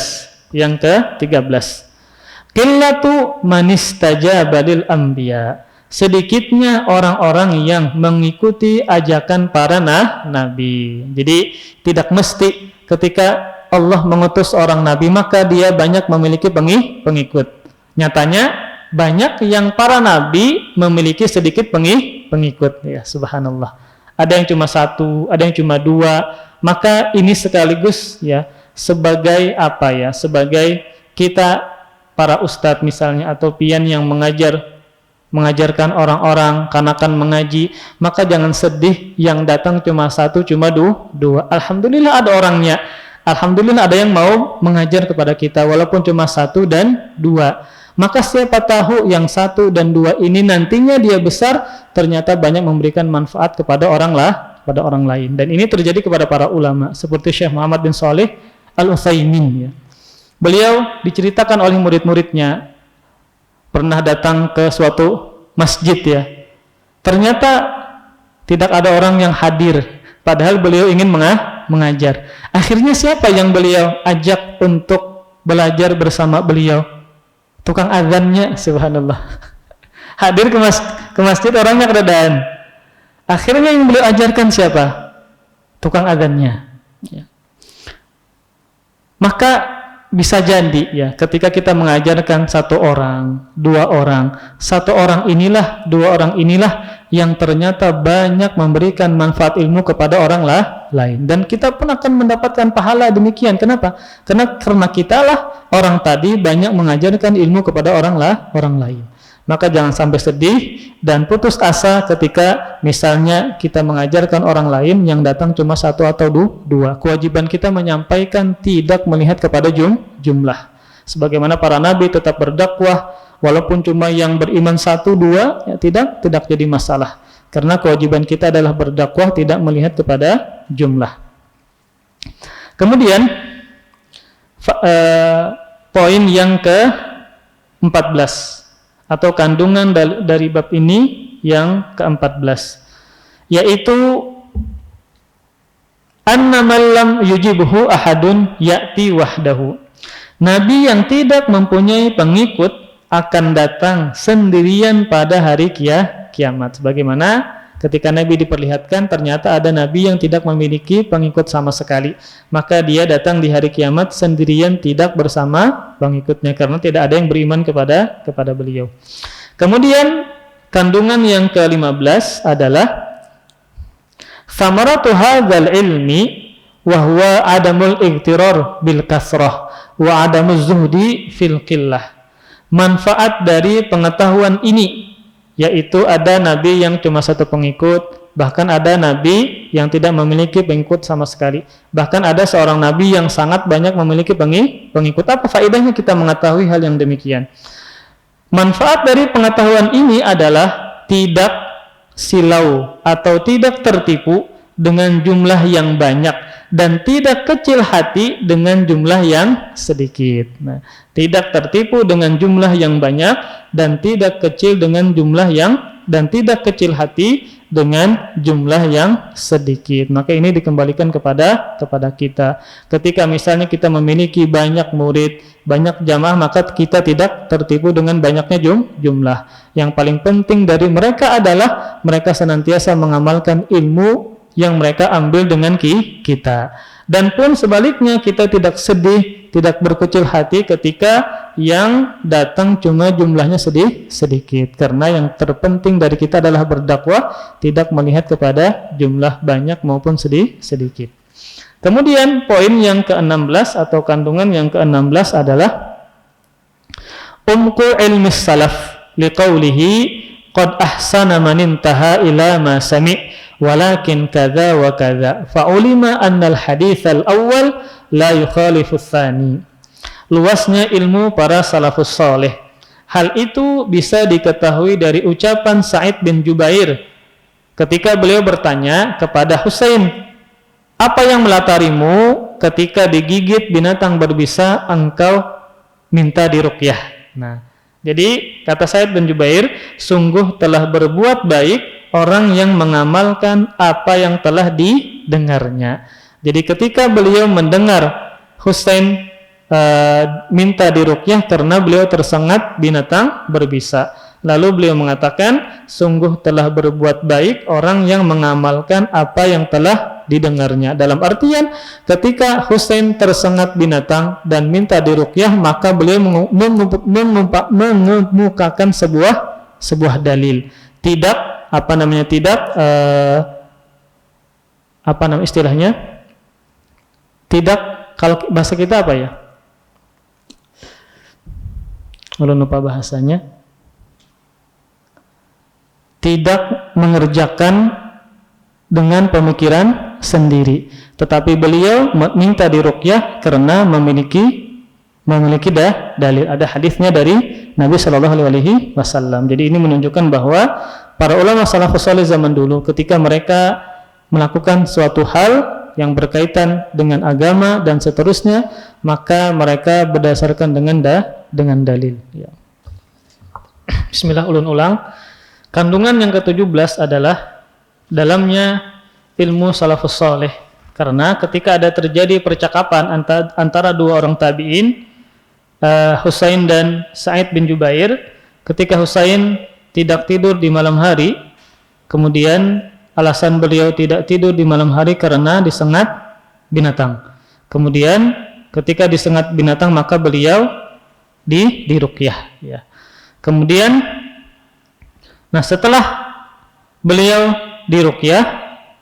Qillatu manistajaba lil anbiya. Sedikitnya orang-orang yang mengikuti ajakan para nabi. Jadi tidak mesti ketika Allah mengutus orang nabi maka dia banyak memiliki pengikut. Nyatanya banyak yang para nabi memiliki sedikit pengikut ya, subhanallah. Ada yang cuma 1, ada yang cuma 2. Maka ini sekaligus ya sebagai apa ya? Sebagai kita para ustadz misalnya atau pian yang mengajarkan orang-orang kanakan mengaji, maka jangan sedih yang datang cuma 1, cuma 2. Alhamdulillah ada orangnya. Alhamdulillah ada yang mau mengajar kepada kita walaupun cuma 1 dan 2. Maka siapa tahu yang 1 dan 2 ini nantinya dia besar ternyata banyak memberikan manfaat kepada orang lain. Dan ini terjadi kepada para ulama seperti Syekh Muhammad bin Shalih Al-Utsaimin ya. Beliau diceritakan oleh murid-muridnya pernah datang ke suatu masjid ya. Ternyata tidak ada orang yang hadir padahal beliau ingin mengajar. Akhirnya siapa yang beliau ajak untuk belajar bersama beliau? Tukang azannya, subhanallah. Hadir ke masjid orangnya keadaan. Akhirnya yang beliau ajarkan siapa? tukang adzannya. Ya. Maka bisa jadi ya, ketika kita mengajarkan satu orang, dua orang, satu orang inilah, dua orang inilah yang ternyata banyak memberikan manfaat ilmu kepada orang lain, dan kita pun akan mendapatkan pahala demikian. Kenapa? Karena kita lah orang tadi banyak mengajarkan ilmu kepada orang lain. Maka jangan sampai sedih dan putus asa ketika misalnya kita mengajarkan orang lain yang datang cuma satu atau dua. Kewajiban kita menyampaikan, tidak melihat kepada jumlah. Sebagaimana para nabi tetap berdakwah, walaupun cuma yang beriman satu dua, ya tidak jadi masalah. Karena kewajiban kita adalah berdakwah, tidak melihat kepada jumlah. Kemudian poin yang ke-14 atau kandungan dari bab ini yang ke-14, yaitu anna man lam yujibhu ahadun ya'ti wahdahu. Nabi yang tidak mempunyai pengikut akan datang sendirian pada hari kiamat. Sebagaimana ketika Nabi diperlihatkan, ternyata ada Nabi yang tidak memiliki pengikut sama sekali. Maka dia datang di hari kiamat sendirian, tidak bersama pengikutnya, karena tidak ada yang beriman kepada beliau. Kemudian kandungan yang ke-15 adalah samaratu hadzal ilmi wa huwa adamul igtirar bil kasrah wa adamuz zuhdi fil qillah. Manfaat dari pengetahuan ini yaitu ada nabi yang cuma satu pengikut, bahkan ada nabi yang tidak memiliki pengikut sama sekali, bahkan ada seorang nabi yang sangat banyak memiliki pengikut. Apa faedahnya kita mengetahui hal yang demikian? Manfaat dari pengetahuan ini adalah tidak silau atau tidak tertipu dengan jumlah yang banyak, dan tidak kecil hati dengan jumlah yang sedikit. Nah, tidak tertipu dengan jumlah yang banyak dan tidak kecil hati dengan jumlah yang sedikit. Maka ini dikembalikan kepada kita. Ketika misalnya kita memiliki banyak murid, banyak jamaah, maka kita tidak tertipu dengan banyaknya jumlah. Yang paling penting dari mereka adalah mereka senantiasa mengamalkan ilmu yang mereka ambil dengan kita. Dan pun sebaliknya, kita tidak sedih, tidak berkecil hati ketika yang datang cuma jumlahnya sedikit. Karena yang terpenting dari kita adalah berdakwah, tidak melihat kepada jumlah banyak maupun sedikit. Kemudian poin yang ke-16 atau kandungan yang ke-16 adalah umku ilmi salaf liqaulihi qad ahsana man intaha ila ma sami' walakin kadza wa kadza fa'ulima annal haditsal awwal la yukhalifu tsani. Luasnya ilmu para salafus saleh. Hal itu bisa diketahui dari ucapan Sa'id bin Jubair ketika beliau bertanya kepada Husain, apa yang melatarimu ketika digigit binatang berbisa engkau minta diruqyah? Nah, jadi kata Sa'id bin Jubair, sungguh telah berbuat baik orang yang mengamalkan apa yang telah didengarnya. Jadi ketika beliau mendengar Husain minta diruqyah karena beliau tersengat binatang berbisa, lalu beliau mengatakan, sungguh telah berbuat baik orang yang mengamalkan apa yang telah didengarnya. Dalam artian, ketika Husain tersengat binatang dan minta diruqyah, maka beliau mengemukakan sebuah dalil. Tidak istilahnya? Tidak, kalau bahasa kita apa ya? Kalau lupa bahasanya. Tidak mengerjakan dengan pemikiran sendiri, tetapi beliau minta diruqyah karena memiliki dalil. Ada hadisnya dari Nabi Shallallahu Alaihi Wasallam. Jadi ini menunjukkan bahwa para ulama salafus saleh zaman dulu ketika mereka melakukan suatu hal yang berkaitan dengan agama dan seterusnya, maka mereka berdasarkan dengan dalil. Ya. Bismillah, ulun ulang. Kandungan yang ke-17 adalah dalamnya ilmu salafus saleh. Karena ketika ada terjadi percakapan antara dua orang tabi'in, Husain dan Sa'id bin Jubair, ketika Husain tidak tidur di malam hari, kemudian alasan beliau tidak tidur di malam hari karena disengat binatang. Kemudian ketika disengat binatang maka beliau diruqyah ya. Kemudian setelah beliau diruqyah,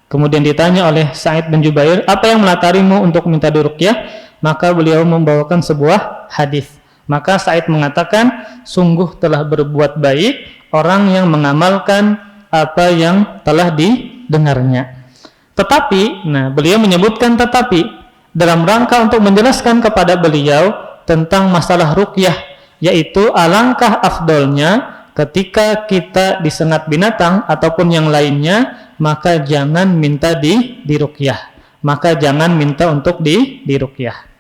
kemudian ditanya oleh Sa'id bin Jubair, apa yang melatarimu untuk minta diruqyah? Maka beliau membawakan sebuah hadis. Maka Sa'id mengatakan, sungguh telah berbuat baik orang yang mengamalkan apa yang telah didengarnya. Tetapi, beliau menyebutkan tetapi dalam rangka untuk menjelaskan kepada beliau tentang masalah ruqyah, yaitu alangkah afdolnya ketika kita disengat binatang ataupun yang lainnya, maka jangan minta diruqyah. Maka jangan minta untuk diruqyah.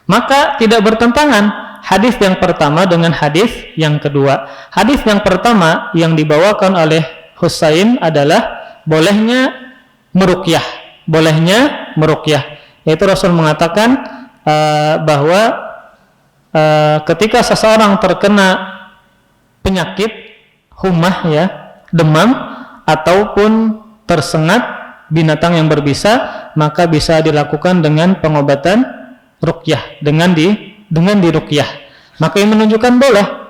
Maka tidak bertentangan hadis yang pertama dengan hadis yang kedua. Hadis yang pertama yang dibawakan oleh Husain adalah bolehnya meruqyah. Yaitu Rasul mengatakan bahwa ketika seseorang terkena penyakit humah ya, demam ataupun tersengat binatang yang berbisa, maka bisa dilakukan dengan pengobatan ruqyah, dengan diruqyah. Maka ini menunjukkan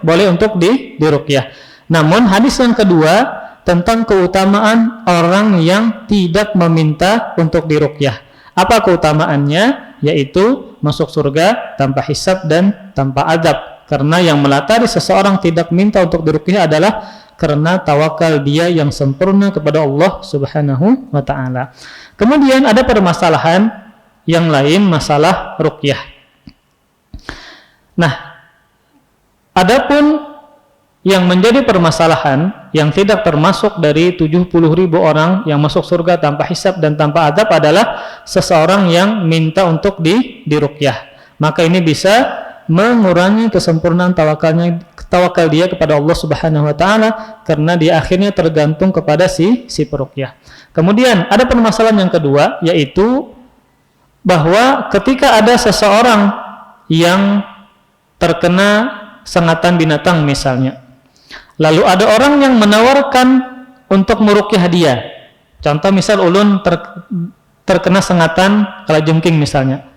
boleh untuk diruqyah. Namun hadis yang kedua tentang keutamaan orang yang tidak meminta untuk diruqyah. Apa keutamaannya? Yaitu masuk surga tanpa hisab dan tanpa azab. Karena yang melatari seseorang tidak minta untuk diruqyah adalah karena tawakal dia yang sempurna kepada Allah Subhanahu wa ta'ala. Kemudian ada permasalahan yang lain, masalah ruqyah. Adapun yang menjadi permasalahan yang tidak termasuk dari 70.000 orang yang masuk surga tanpa hisab dan tanpa azab adalah seseorang yang minta untuk diruqyah. Maka ini bisa mengurangi kesempurnaan tawakal dia kepada Allah Subhanahu wa ta'ala, karena dia akhirnya tergantung kepada si peruqyah. Kemudian ada permasalahan yang kedua, yaitu bahwa ketika ada seseorang yang terkena sengatan binatang misalnya, lalu ada orang yang menawarkan untuk meruqyah dia. Contoh misal ulun terkena sengatan kalajengking misalnya.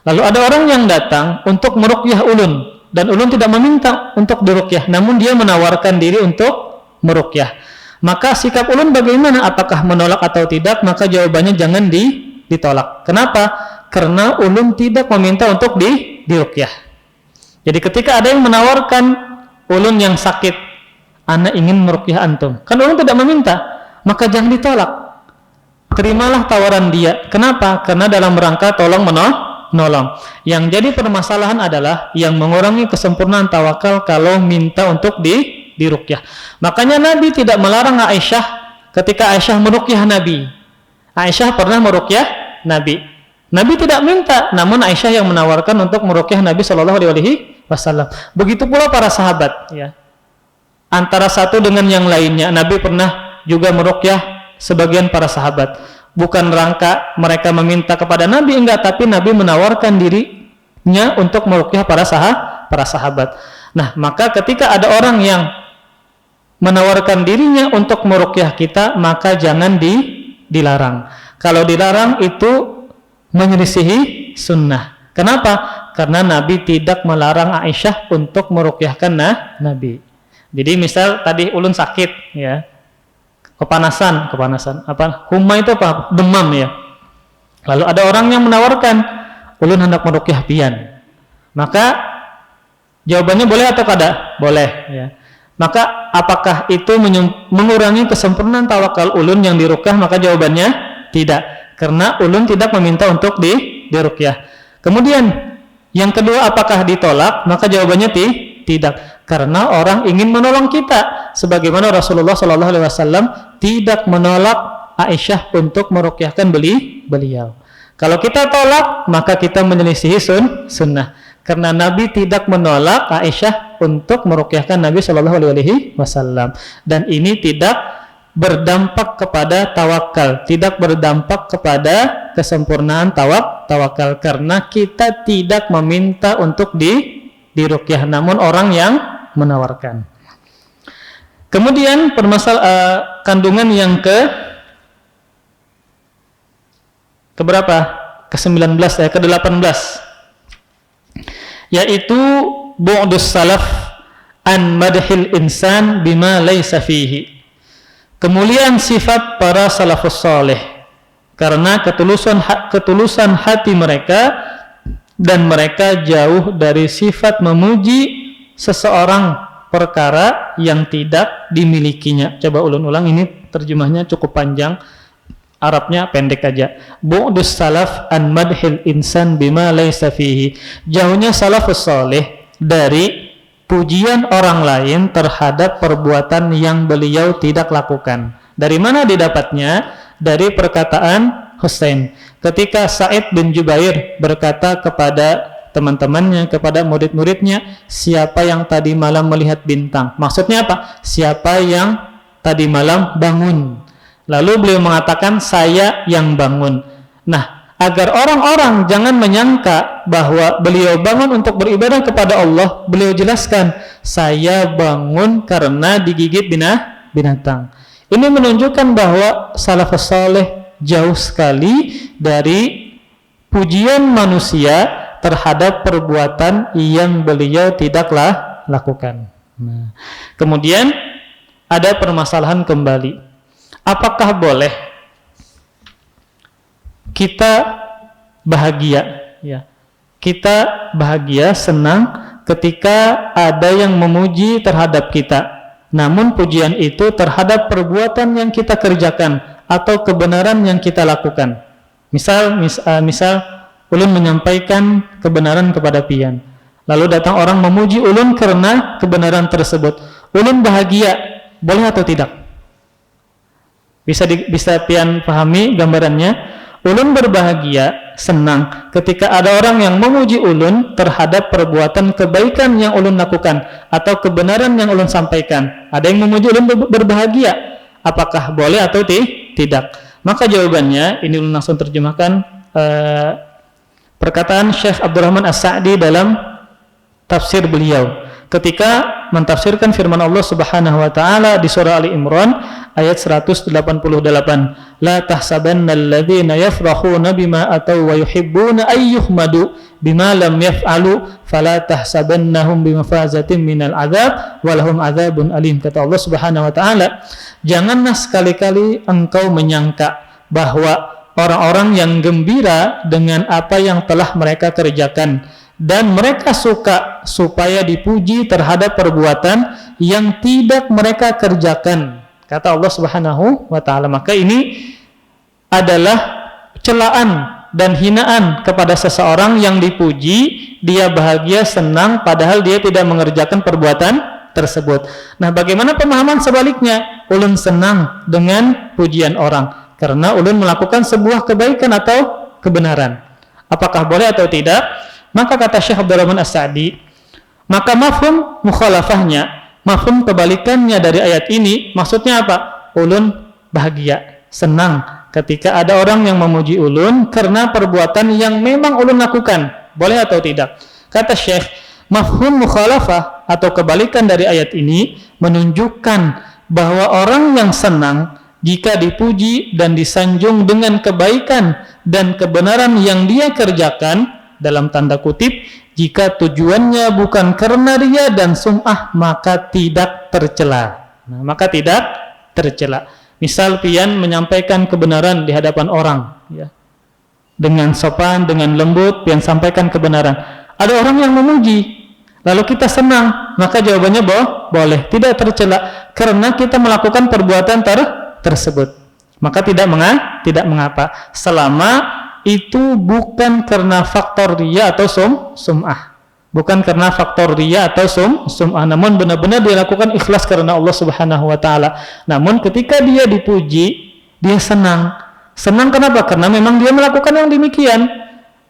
Lalu ada orang yang datang untuk meruqyah ulun, dan ulun tidak meminta untuk diruqyah, namun dia menawarkan diri untuk meruqyah. Maka sikap ulun bagaimana? Apakah menolak atau tidak? Maka jawabannya jangan ditolak. Kenapa? Karena ulun tidak meminta untuk diruqyah. Jadi ketika ada yang menawarkan ulun yang sakit, ana ingin meruqyah antum, kan ulun tidak meminta, maka jangan ditolak. Terimalah tawaran dia. Kenapa? Karena dalam rangka tolong menolong. Yang jadi permasalahan adalah yang mengurangi kesempurnaan tawakal kalau minta untuk diruqyah. Makanya Nabi tidak melarang Aisyah ketika Aisyah meruqyah Nabi. Aisyah pernah meruqyah Nabi. Nabi tidak minta, namun Aisyah yang menawarkan untuk meruqyah Nabi SAW. Begitu pula para sahabat ya. Antara satu dengan yang lainnya, Nabi pernah juga meruqyah sebagian para sahabat. Bukan rangka mereka meminta kepada Nabi, enggak, tapi Nabi menawarkan dirinya untuk meruqyah para sahabat. Maka ketika ada orang yang menawarkan dirinya untuk meruqyah kita, maka jangan dilarang. Kalau dilarang itu menyelisihi sunnah. Kenapa? Karena Nabi tidak melarang Aisyah untuk meruqyahkan Nabi. Jadi misal tadi ulun sakit ya, kepanasan, humma itu apa? Demam ya. Lalu ada orang yang menawarkan, ulun hendak meruqyah pian. Maka jawabannya boleh atau kada? Boleh ya. Maka apakah itu mengurangi kesempurnaan tawakal ulun yang diruqyah? Maka jawabannya tidak, karena ulun tidak meminta untuk diruqyah. Kemudian yang kedua, apakah ditolak? Maka jawabannya tidak, karena orang ingin menolong kita, sebagaimana Rasulullah SAW tidak menolak Aisyah untuk meruqyahkan beliau. Kalau kita tolak, maka kita menyelisihi sunnah, karena Nabi tidak menolak Aisyah untuk meruqyahkan Nabi SAW, dan ini tidak berdampak kepada tawakal, tidak berdampak kepada kesempurnaan tawakal, karena kita tidak meminta untuk diruqyah, namun orang yang menawarkan. Kemudian kandungan yang keberapa? Ke-19 ke-18, yaitu bu'dus salaf an madhil insan bima laysa fihi. Kemuliaan sifat para salafus saleh karena ketulusan hati mereka, dan mereka jauh dari sifat memuji seseorang perkara yang tidak dimilikinya. Coba ulun-ulang, ini terjemahnya cukup panjang, Arabnya pendek aja. Bu'dus salaf an madhil insan bima laysa fihi. Jauhnya salafus saleh dari pujian orang lain terhadap perbuatan yang beliau tidak lakukan. Dari mana didapatnya? Dari perkataan Husain ketika Sa'id bin Jubair berkata kepada teman-temannya, kepada murid-muridnya, siapa yang tadi malam melihat bintang? Maksudnya apa? Siapa yang tadi malam bangun? Lalu beliau mengatakan, saya yang bangun. Nah, agar orang-orang jangan menyangka bahwa beliau bangun untuk beribadah kepada Allah, beliau jelaskan, saya bangun karena digigit binatang. Ini menunjukkan bahwa salafus saleh jauh sekali dari pujian manusia terhadap perbuatan yang beliau tidaklah lakukan. Nah, kemudian ada permasalahan kembali. Apakah boleh kita bahagia, ya? Kita bahagia, senang ketika ada yang memuji terhadap kita, namun pujian itu terhadap perbuatan yang kita kerjakan atau kebenaran yang kita lakukan. Misal ulun menyampaikan kebenaran kepada pian, lalu datang orang memuji ulun karena kebenaran tersebut. Ulun bahagia, boleh atau tidak? Bisa pian pahami gambarannya? Ulun berbahagia, senang ketika ada orang yang memuji ulun terhadap perbuatan kebaikan yang ulun lakukan atau kebenaran yang ulun sampaikan. Ada yang memuji ulun berbahagia. Apakah boleh atau tidak? Maka jawabannya, ini ulun langsung terjemahkan perkataan Syekh Abdurrahman As-Sa'di dalam tafsir beliau ketika mentafsirkan firman Allah Subhanahu wa taala di surah Ali Imran ayat 188. La tahsabannal ladzina yafrahuna bima ataw wa yuhibbuna ay yuhmadu bima lam yaf'alu fala tahsabannahum bimafazatin minal adzab walahum adzabun alim. Kata Allah Subhanahu wa taala, janganlah sekali-kali engkau menyangka bahwa orang-orang yang gembira dengan apa yang telah mereka kerjakan dan mereka suka supaya dipuji terhadap perbuatan yang tidak mereka kerjakan, kata Allah Subhanahu wa taala. Maka ini adalah celaan dan hinaan kepada seseorang yang dipuji, dia bahagia, senang padahal dia tidak mengerjakan perbuatan tersebut. Nah, bagaimana pemahaman sebaliknya? Ulun senang dengan pujian orang karena ulun melakukan sebuah kebaikan atau kebenaran. Apakah boleh atau tidak? Maka kata Syekh Abdurrahman As-Sa'di, maka mafhum mukhalafahnya, mafhum kebalikannya dari ayat ini, maksudnya apa? Ulun bahagia, senang ketika ada orang yang memuji ulun karena perbuatan yang memang ulun lakukan. Boleh atau tidak? Kata Syekh, mafhum mukhalafah atau kebalikan dari ayat ini menunjukkan bahwa orang yang senang jika dipuji dan disanjung dengan kebaikan dan kebenaran yang dia kerjakan, dalam tanda kutip, jika tujuannya bukan karena riya dan sum'ah, maka tidak tercela. Nah, maka tidak tercela. Misal pian menyampaikan kebenaran di hadapan orang, ya, dengan sopan, dengan lembut, pian sampaikan kebenaran. Ada orang yang memuji, lalu kita senang, maka jawabannya boleh, tidak tercela karena kita melakukan perbuatan tersebut. Maka tidak mengapa selama itu bukan karena faktor riya atau sum'ah. Bukan karena faktor riya atau sum'ah, namun benar-benar dia lakukan ikhlas karena Allah Subhanahu wa taala. Namun ketika dia dipuji, dia senang. Senang kenapa? Karena memang dia melakukan yang demikian.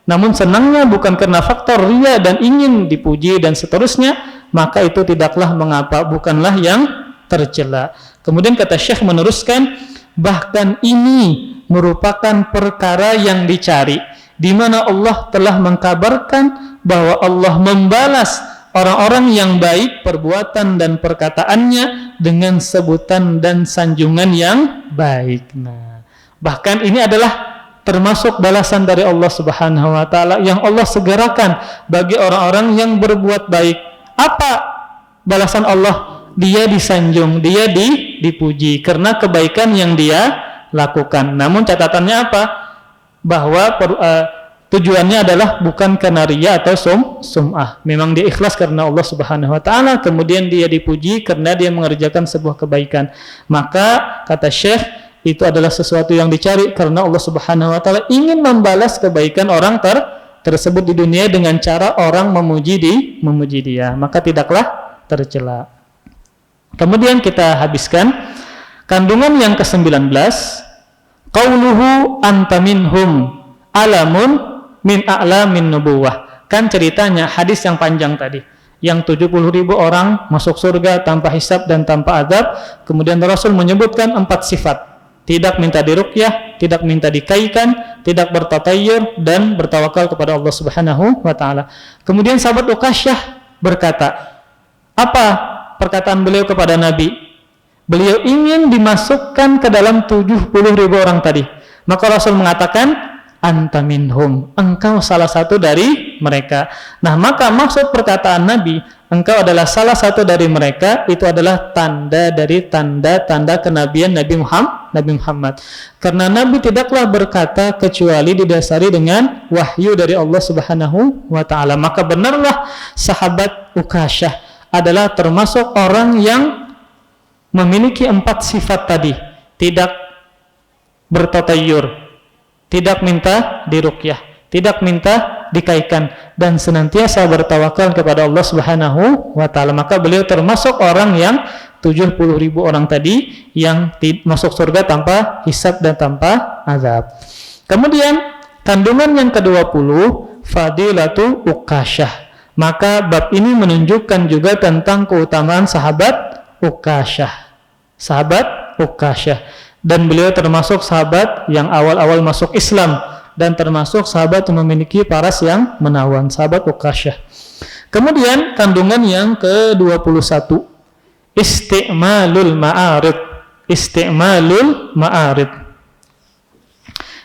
Namun senangnya bukan karena faktor riya dan ingin dipuji dan seterusnya, maka itu tidaklah mengapa, bukanlah yang tercela. Kemudian kata Syekh meneruskan, bahkan ini merupakan perkara yang dicari, di mana Allah telah mengkabarkan bahwa Allah membalas orang-orang yang baik perbuatan dan perkataannya dengan sebutan dan sanjungan yang baik. Nah, bahkan ini adalah termasuk balasan dari Allah Subhanahu wa taala yang Allah segerakan bagi orang-orang yang berbuat baik. Apa balasan Allah? Dia disanjung, dia dipuji karena kebaikan yang dia lakukan. Namun catatannya apa? Bahwa tujuannya adalah bukan karena riya atau sum'ah. Memang dia ikhlas karena Allah Subhanahu wa taala, kemudian dia dipuji karena dia mengerjakan sebuah kebaikan. Maka kata Syekh, itu adalah sesuatu yang dicari karena Allah Subhanahu wa taala ingin membalas kebaikan orang tersebut di dunia dengan cara orang memuji dia, maka tidaklah tercela. Kemudian kita habiskan kandungan yang ke-19, qauluhu anta minhum alamun min a'lamin nubuwah. Kan ceritanya hadis yang panjang tadi, yang 70.000 orang masuk surga tanpa hisab dan tanpa azab. Kemudian Rasul menyebutkan 4 sifat: tidak minta diruqyah, tidak minta dikaikan, tidak bertatayur, dan bertawakal kepada Allah Subhanahu wa taala. Kemudian sahabat Uqasyah berkata, apa perkataan beliau kepada Nabi? Beliau ingin dimasukkan ke dalam 70.000 orang tadi. Maka Rasul mengatakan, anta minhum, engkau salah satu dari mereka. Nah, maka maksud perkataan Nabi, engkau adalah salah satu dari mereka, itu adalah tanda dari tanda-tanda kenabian Nabi Muhammad. Karena Nabi tidaklah berkata kecuali didasari dengan wahyu dari Allah Subhanahu wa taala. Maka benarlah sahabat Uqasyah adalah termasuk orang yang memiliki 4 sifat tadi: tidak bertatayur, tidak minta diruqyah, tidak minta dikaikan, dan senantiasa bertawakal kepada Allah Subhanahu wa taala. Maka beliau termasuk orang yang 70.000 orang tadi yang masuk surga tanpa hisab dan tanpa azab. Kemudian kandungan yang ke-20, fadilatu Uqasyah. Maka bab ini menunjukkan juga tentang keutamaan sahabat Uqasyah. Sahabat Uqasyah, dan beliau termasuk sahabat yang awal-awal masuk Islam dan termasuk sahabat yang memiliki paras yang menawan, sahabat Uqasyah. Kemudian kandungan yang ke-21, isti'malul ma'arid. Isti'malul ma'arid,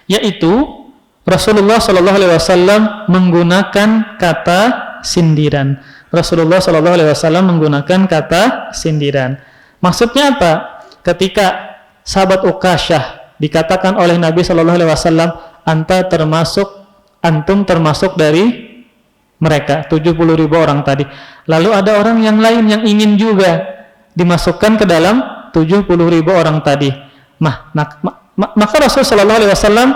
yaitu Rasulullah sallallahu alaihi wasallam menggunakan kata sindiran. Rasulullah sallallahu alaihi wasallam menggunakan kata sindiran. Maksudnya apa? Ketika sahabat Uqasyah dikatakan oleh Nabi sallallahu alaihi wasallam, antum termasuk dari mereka 70.000 orang tadi. Lalu ada orang yang lain yang ingin juga dimasukkan ke dalam 70.000 orang tadi. Maka Rasul sallallahu alaihi wasallam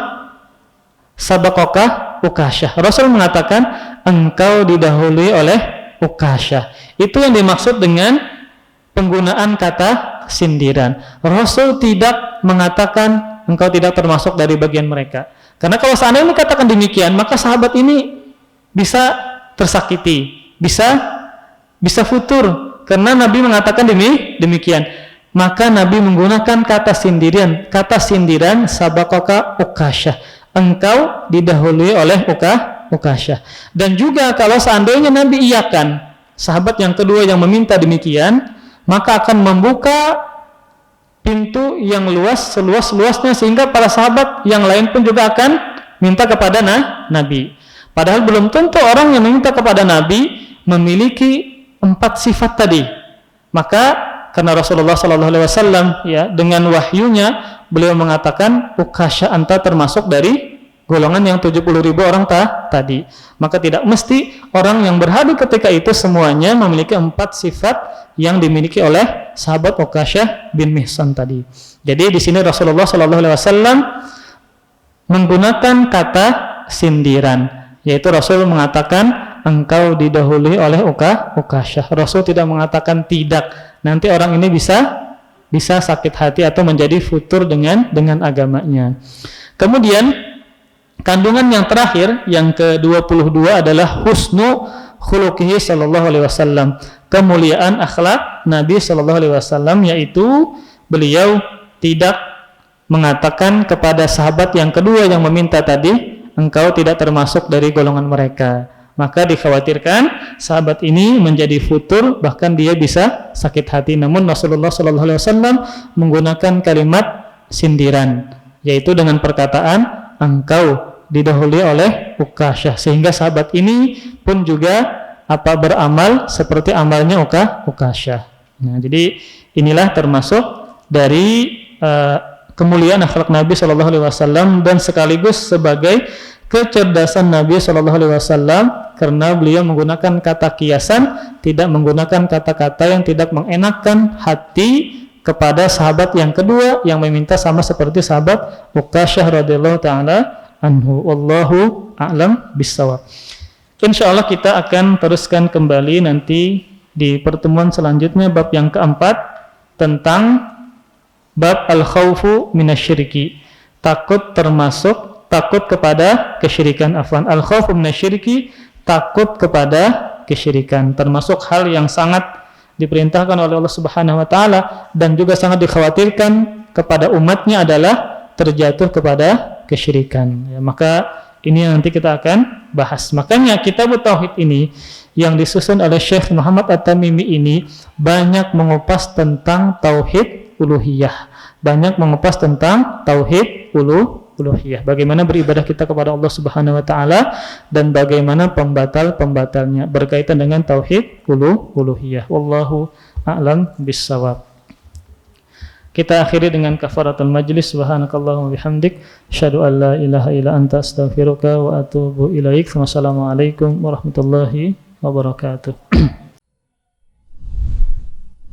sabaqaka Uqasyah. Rasul mengatakan engkau didahului oleh Uqasyah. Itu yang dimaksud dengan penggunaan kata sindiran. Rasul tidak mengatakan engkau tidak termasuk dari bagian mereka. Karena kalau seandainya katakan demikian, maka sahabat ini bisa tersakiti, bisa futur. Karena Nabi mengatakan demikian. Maka Nabi menggunakan kata sindiran sabaqaka Uqasyah. Engkau didahului oleh Uqasyah. Dan juga kalau seandainya Nabi iyakan sahabat yang kedua yang meminta demikian, maka akan membuka pintu yang luas, seluas-luasnya, sehingga para sahabat yang lain pun juga akan minta kepada Nabi. Padahal belum tentu orang yang meminta kepada Nabi memiliki 4 sifat tadi. Maka karena Rasulullah SAW ya, dengan wahyunya beliau mengatakan Uqasyah anta termasuk dari golongan yang 70.000 orang tadi. Maka tidak mesti orang yang berhadir ketika itu semuanya memiliki 4 sifat yang dimiliki oleh sahabat Uqasyah bin Mihsan tadi. Jadi di sini Rasulullah SAW menggunakan kata sindiran, yaitu Rasul mengatakan engkau didahului oleh Uqasyah. Rasul tidak mengatakan tidak. Nanti orang ini bisa sakit hati atau menjadi futur dengan agamanya. Kemudian kandungan yang terakhir yang ke-22 adalah husnu khuluqihi sallallahu alaihi wasallam, kemuliaan akhlak Nabi sallallahu alaihi wasallam, yaitu beliau tidak mengatakan kepada sahabat yang kedua yang meminta tadi, engkau tidak termasuk dari golongan mereka. maka dikhawatirkan sahabat ini menjadi futur, bahkan dia bisa sakit hati. Namun Rasulullah sallallahu alaihi wasallam menggunakan kalimat sindiran, yaitu dengan perkataan engkau didahului oleh Ukasyah, sehingga sahabat ini pun juga beramal seperti amalnya Ukasyah. Nah, jadi inilah termasuk dari kemuliaan akhlak Nabi Shallallahu Alaihi Wasallam dan sekaligus sebagai kecerdasan Nabi Shallallahu Alaihi Wasallam, karena beliau menggunakan kata kiasan, tidak menggunakan kata-kata yang tidak mengenakkan hati kepada sahabat yang kedua yang meminta sama seperti sahabat Ukasyah radhiyallahu taala anhu. Wallahu a'lam bissawab. Insyaallah kita akan teruskan kembali nanti di pertemuan selanjutnya, bab yang keempat tentang bab al-khawfu minasyirki, takut kepada kesyirikan. Al-khawfu minasyirki, takut kepada kesyirikan, termasuk hal yang sangat diperintahkan oleh Allah Subhanahu wa taala dan juga sangat dikhawatirkan kepada umatnya adalah terjatuh kepada kesyirikan. Ya, maka ini yang nanti kita akan bahas. Makanya kitab tauhid ini yang disusun oleh Syekh Muhammad At-Tamimi ini banyak mengupas tentang tauhid uluhiyah, banyak mengupas tentang tauhid uluhiyah, bagaimana beribadah kita kepada Allah Subhanahu wa taala dan bagaimana pembatal-pembatalnya berkaitan dengan tauhid uluhiyah. Wallahu a'lam bissawab. Kita akhiri dengan kafaratul majlis. Subhanakallahumma bihamdik, asyhadu an la ilaha illa anta, astaghfiruka wa atubu ilaik. Wassalamualaikum warahmatullahi wabarakatuh.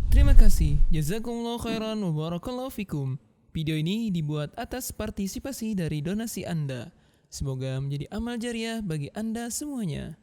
Terima kasih. Jazakumullah khairan wa barakallahu fikum. Video ini dibuat atas partisipasi dari donasi Anda. Semoga menjadi amal jariah bagi Anda semuanya.